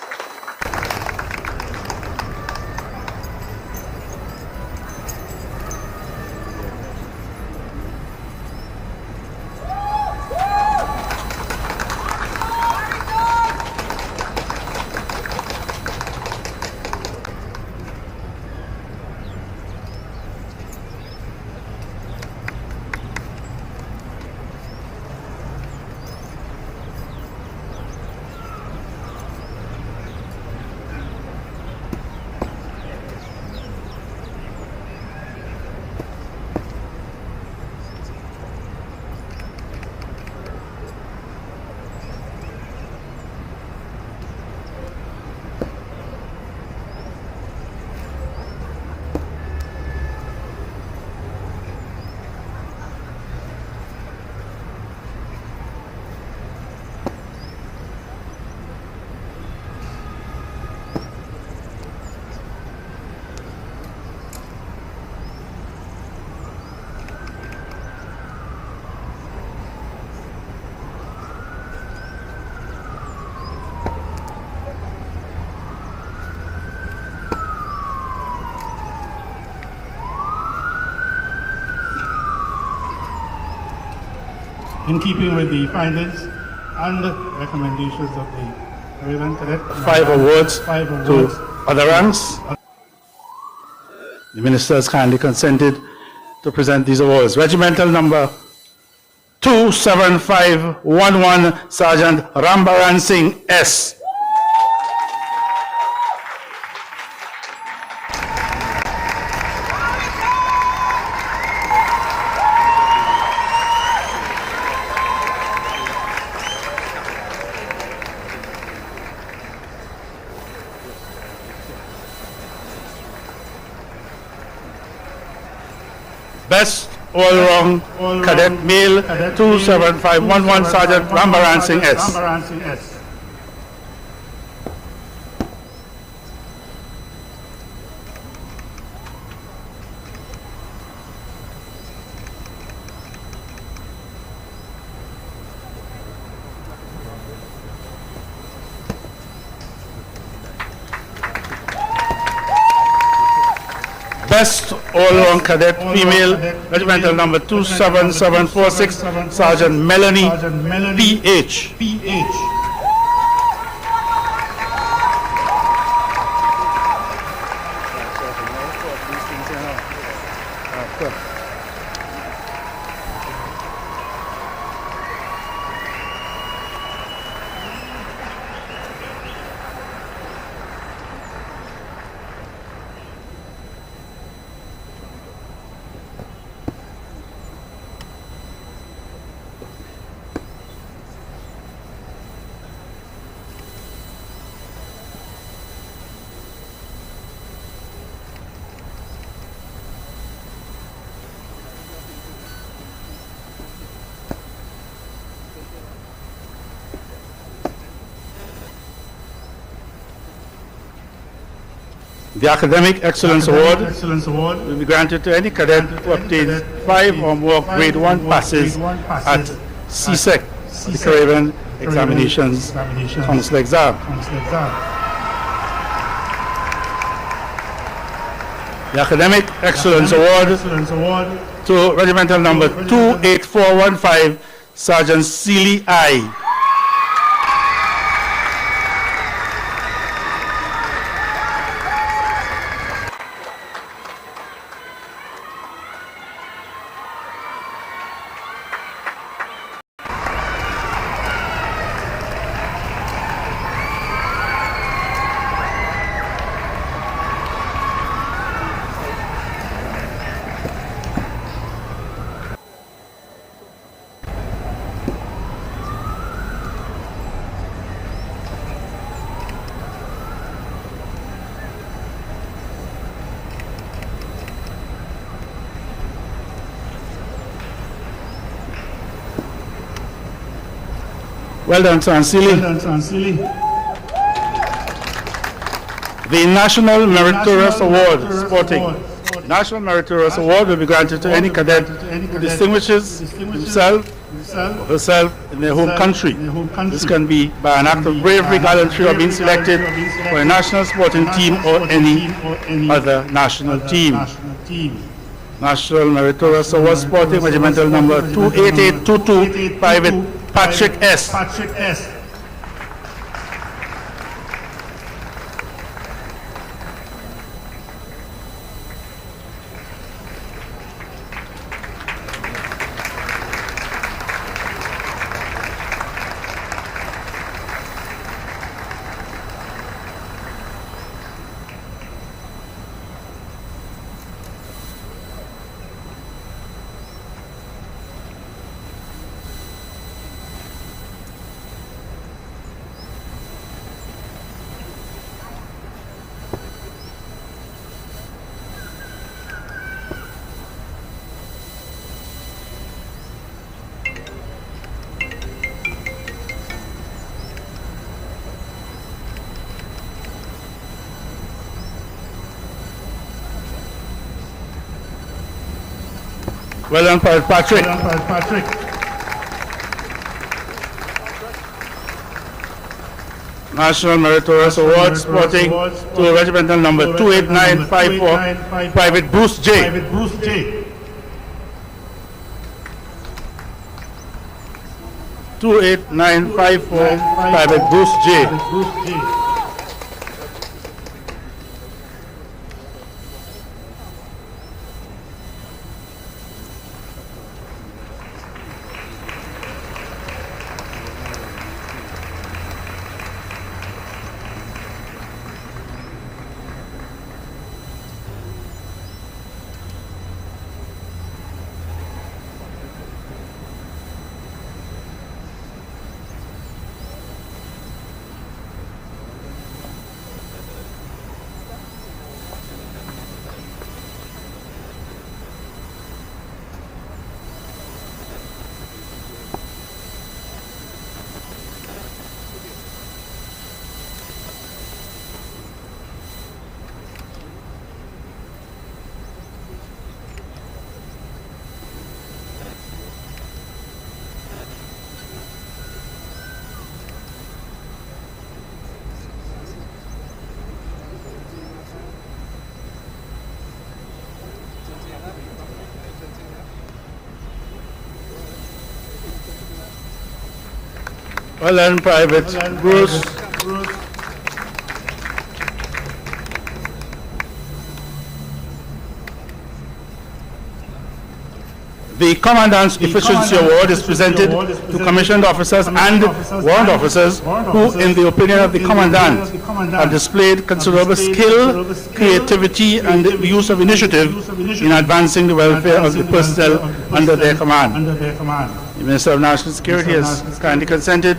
in keeping with the findings and recommendations of the Caribbean Cadet. 5 awards Five awards. to other ranks. The minister has kindly consented to present these awards. Regimental number 27511, Sergeant Rambaran Singh S. Best all-round cadet male 27511, Sergeant Rambaran Singh S. Rambaran Singh S. Best all-round cadet female, regimental number 27746, Sergeant Melanie P.H. The Academic Excellence Academic Award Excellence Award will be granted to any cadet who obtains 5 or more grade 1 passes at CSEC, the Caribbean Examinations Council exam. The Academic Excellence Award to Regimental Number 28415, Sergeant Seeley I. Well done, Sergeant Seeley. The National Meritorious Award, Sporting. National Meritorious Award will be granted to any cadet who distinguishes himself or herself in their home country. This can be by an act of bravery, gallantry, or being selected for a national sporting team or any other national team. National Meritorious Award Sporting, Regimental Number 28822, Private Patrick S. Well done, Private Patrick. National Meritorious Award Sporting to Regimental Number 28954, Private Bruce J. 28954, Private Bruce J. Well done, Private Bruce. The Commandant's Efficiency Award is presented to commissioned officers and warrant officers who, in the opinion of the Commandant, have displayed considerable skill, creativity, and the use of initiative in advancing the welfare of the personnel under their command. The Minister of National Security has kindly consented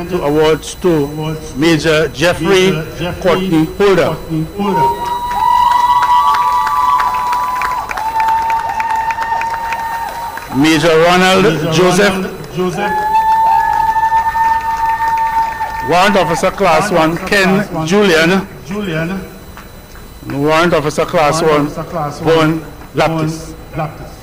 to awards to Major Jeffrey Courtney Holder, Major Ronald Joseph, Warrant Officer Class 1 Ken Julian, Warrant Officer Class 1, Bowen Baptist. Baptist.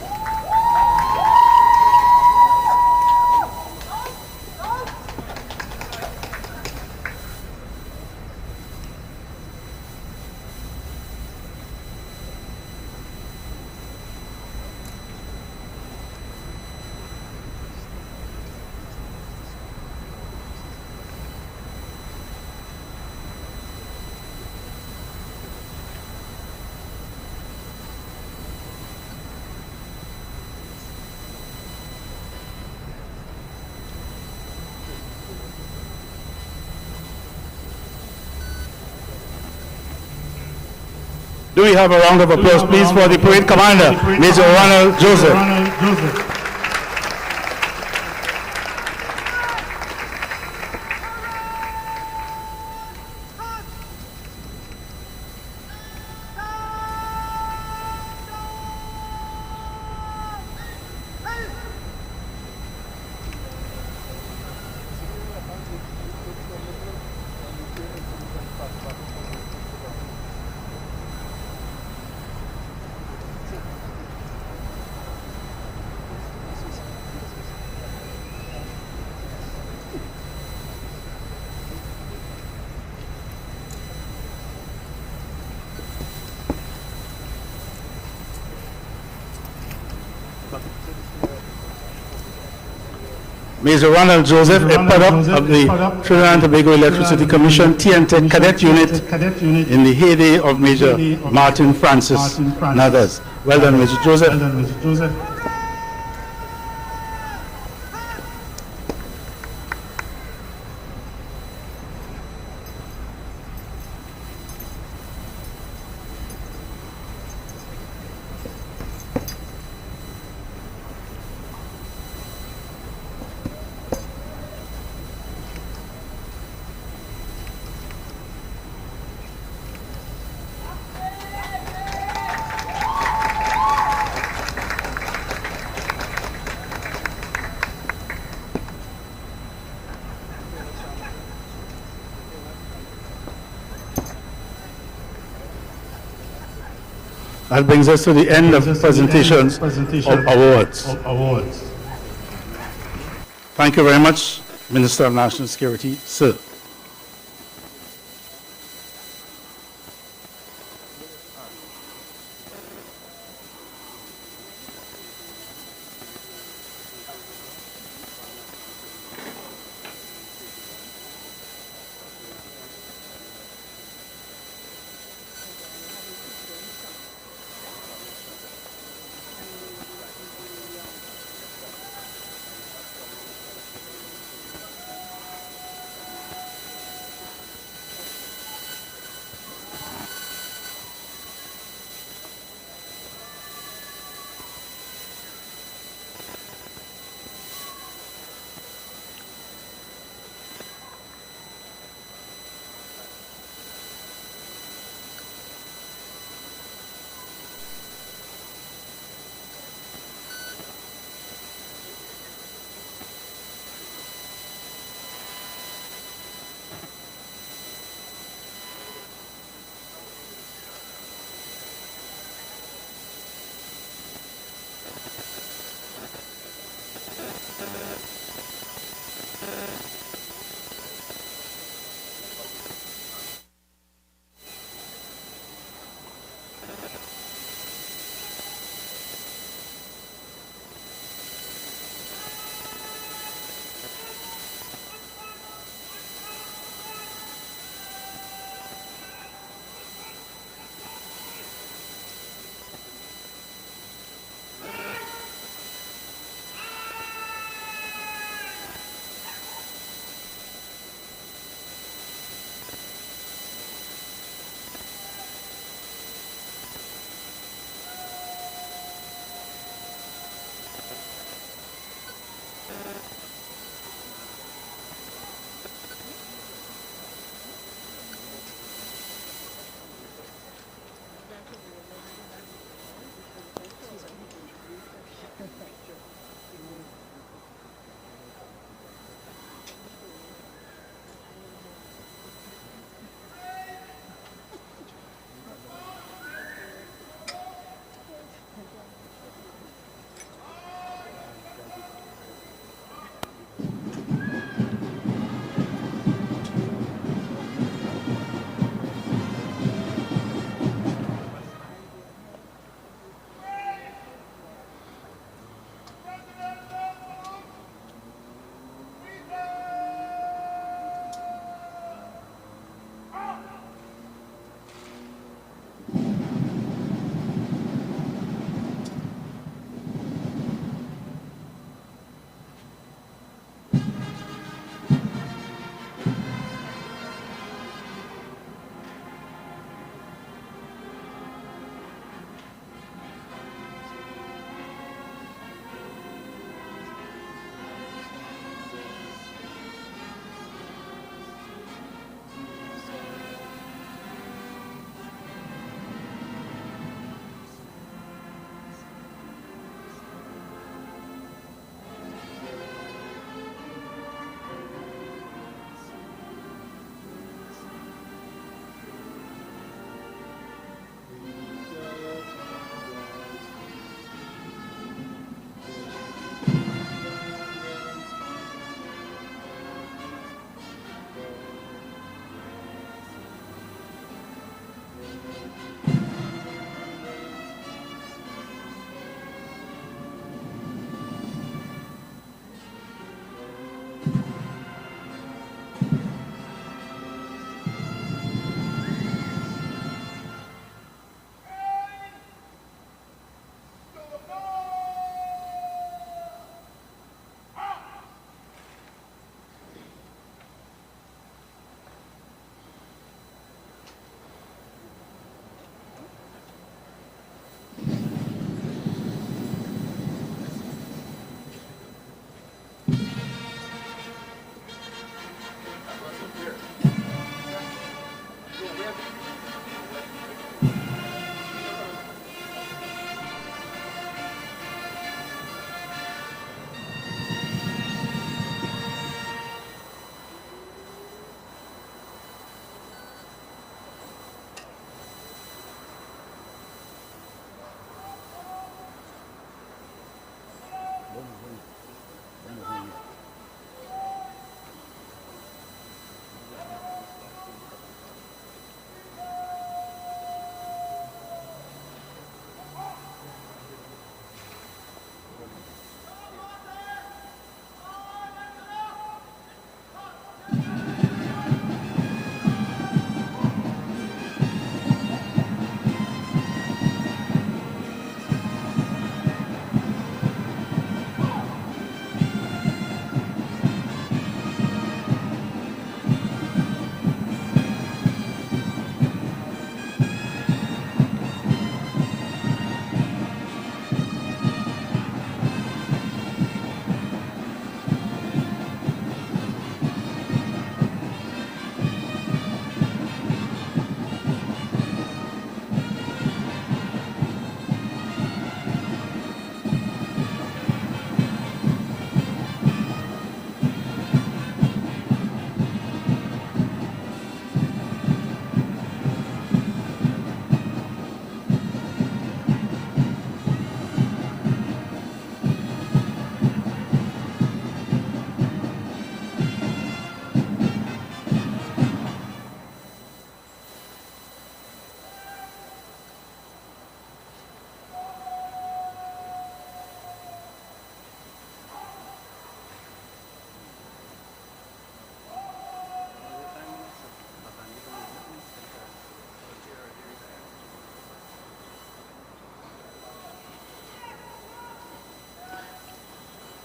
Do we have a round of applause, please, for the parade commander, Major Ronald Joseph? Ronald Joseph. Major Ronald Joseph, a product of the Trinidad and Tobago Electricity Commission TNT Cadet Unit in the heyday of Major Martin Francis and others. Well done, Major Joseph. Well done, Mr. Joseph. That brings us to the end of presentations of awards. Thank you very much, Minister of National Security, sir.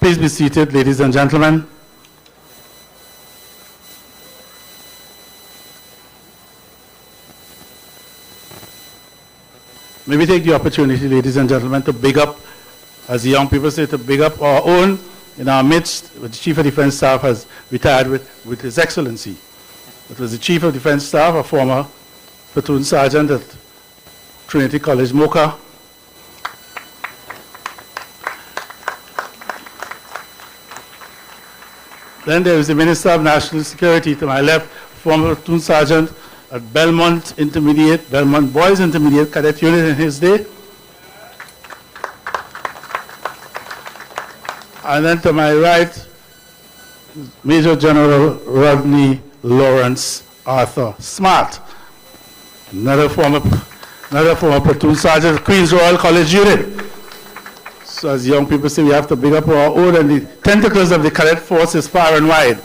Please be seated, ladies and gentlemen. May we take the opportunity, ladies and gentlemen, to big up, as the young people say, to big up our own in our midst. The Chief of Defense Staff has retired with His Excellency. It was the Chief of Defense Staff, a former platoon sergeant at Trinity College, Mocha. Then there is the Minister of National Security to my left, former platoon sergeant at Belmont Intermediate, Belmont Boys Intermediate Cadet Unit in his day. And then to my right, Major General Rodney Lawrence Arthur Smart, another former platoon sergeant at Queen's Royal College Unit. So as young people say, we have to big up our own, and the tentacles of the cadet force is far and wide.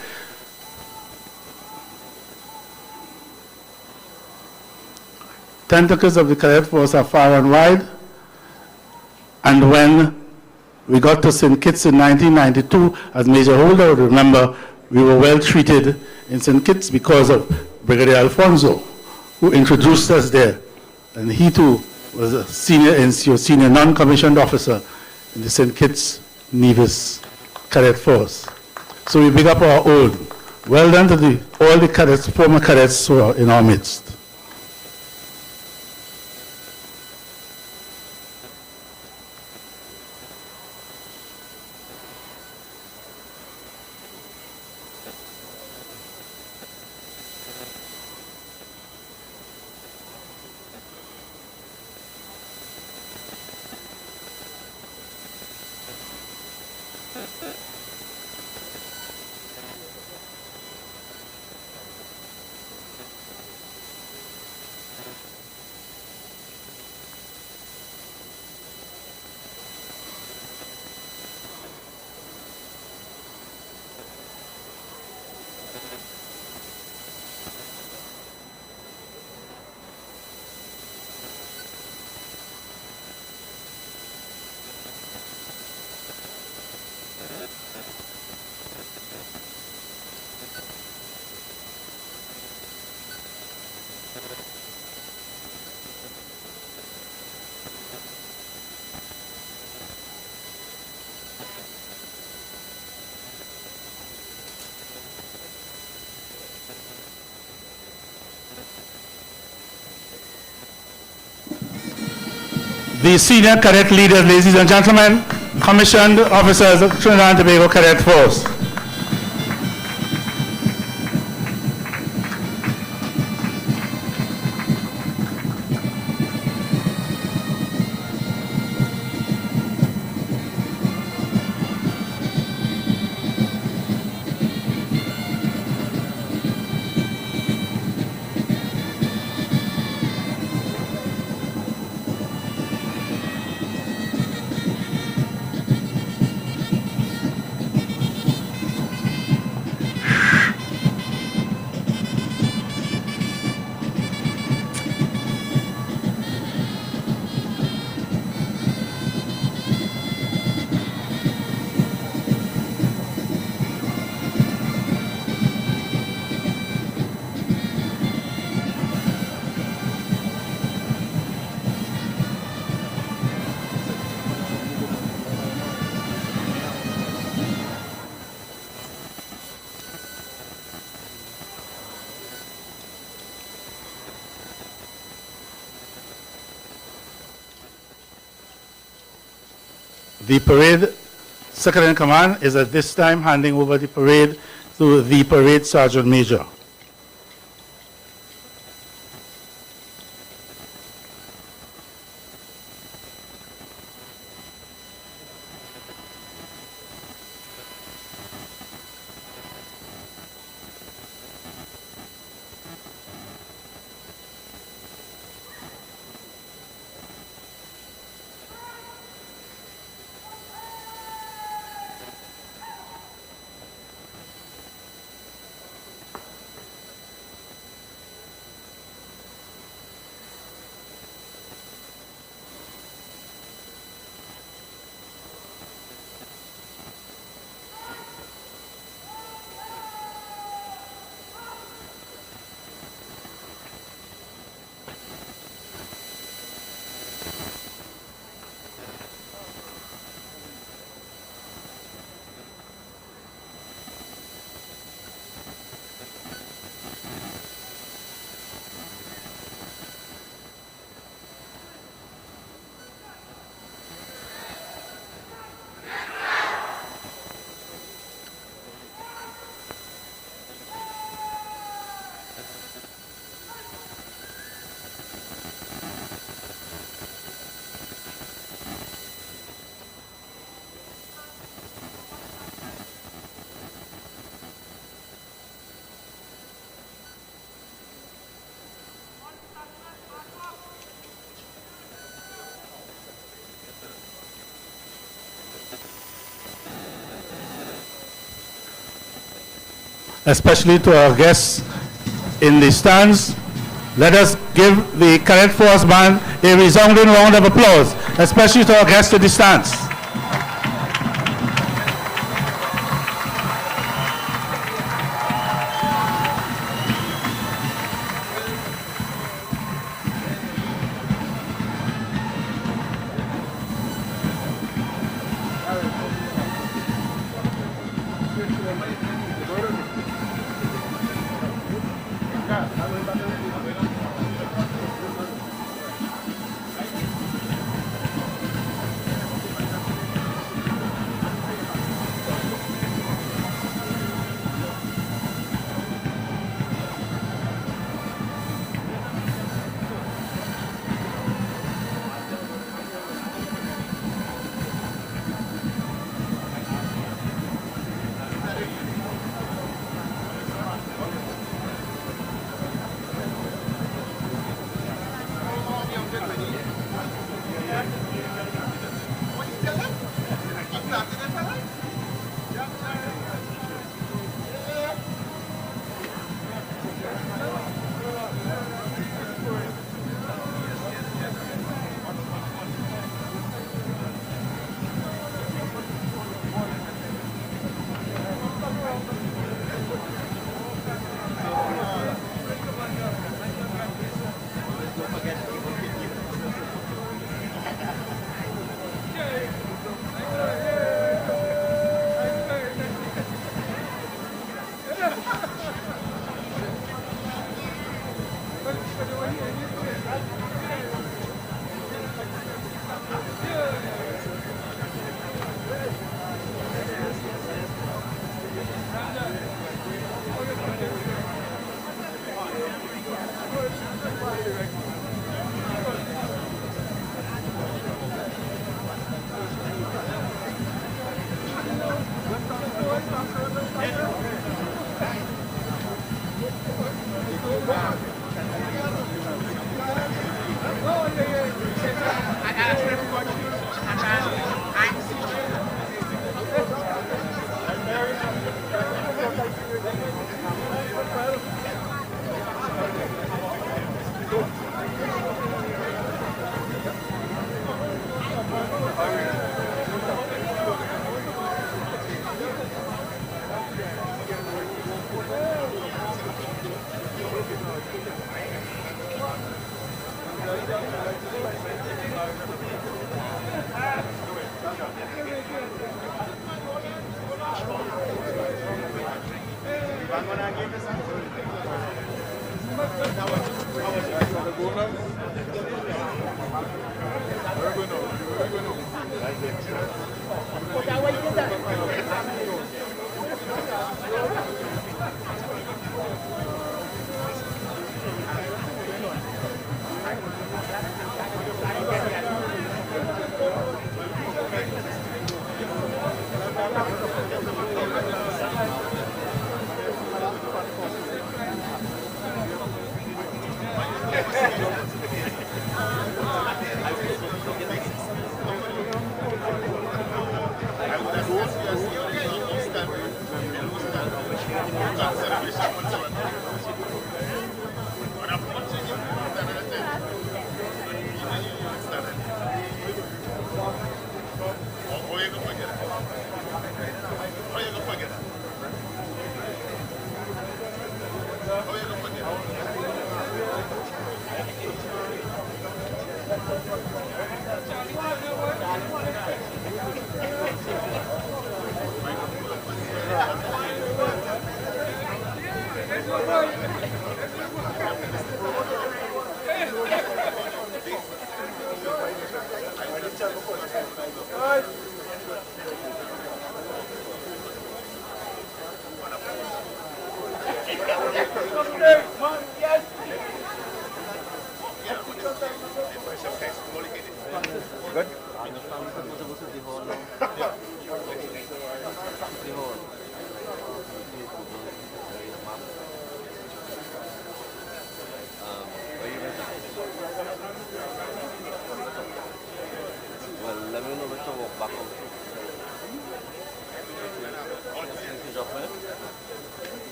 Tentacles of the cadet force are far and wide. And when we got to St. Kitts in 1992, as Major Holder would remember, we were well treated in St. Kitts because of Brigadier Alfonso, who introduced us there. And he too was a senior NCO, senior non-commissioned officer in the St. Kitts Nevis Cadet Force. So we big up our own. Well done to all the cadets, former cadets who are in our midst. the senior cadet leaders, ladies and gentlemen, commissioned officers of Trinidad and Tobago Cadet Force. The parade second in command is at this time handing over the parade to the parade sergeant major. Especially to our guests in the stands. Let us give the Cadet Force Band a resounding round of applause, especially to our guests in the stands.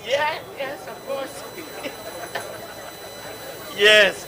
Yeah, yes, of course. Yes.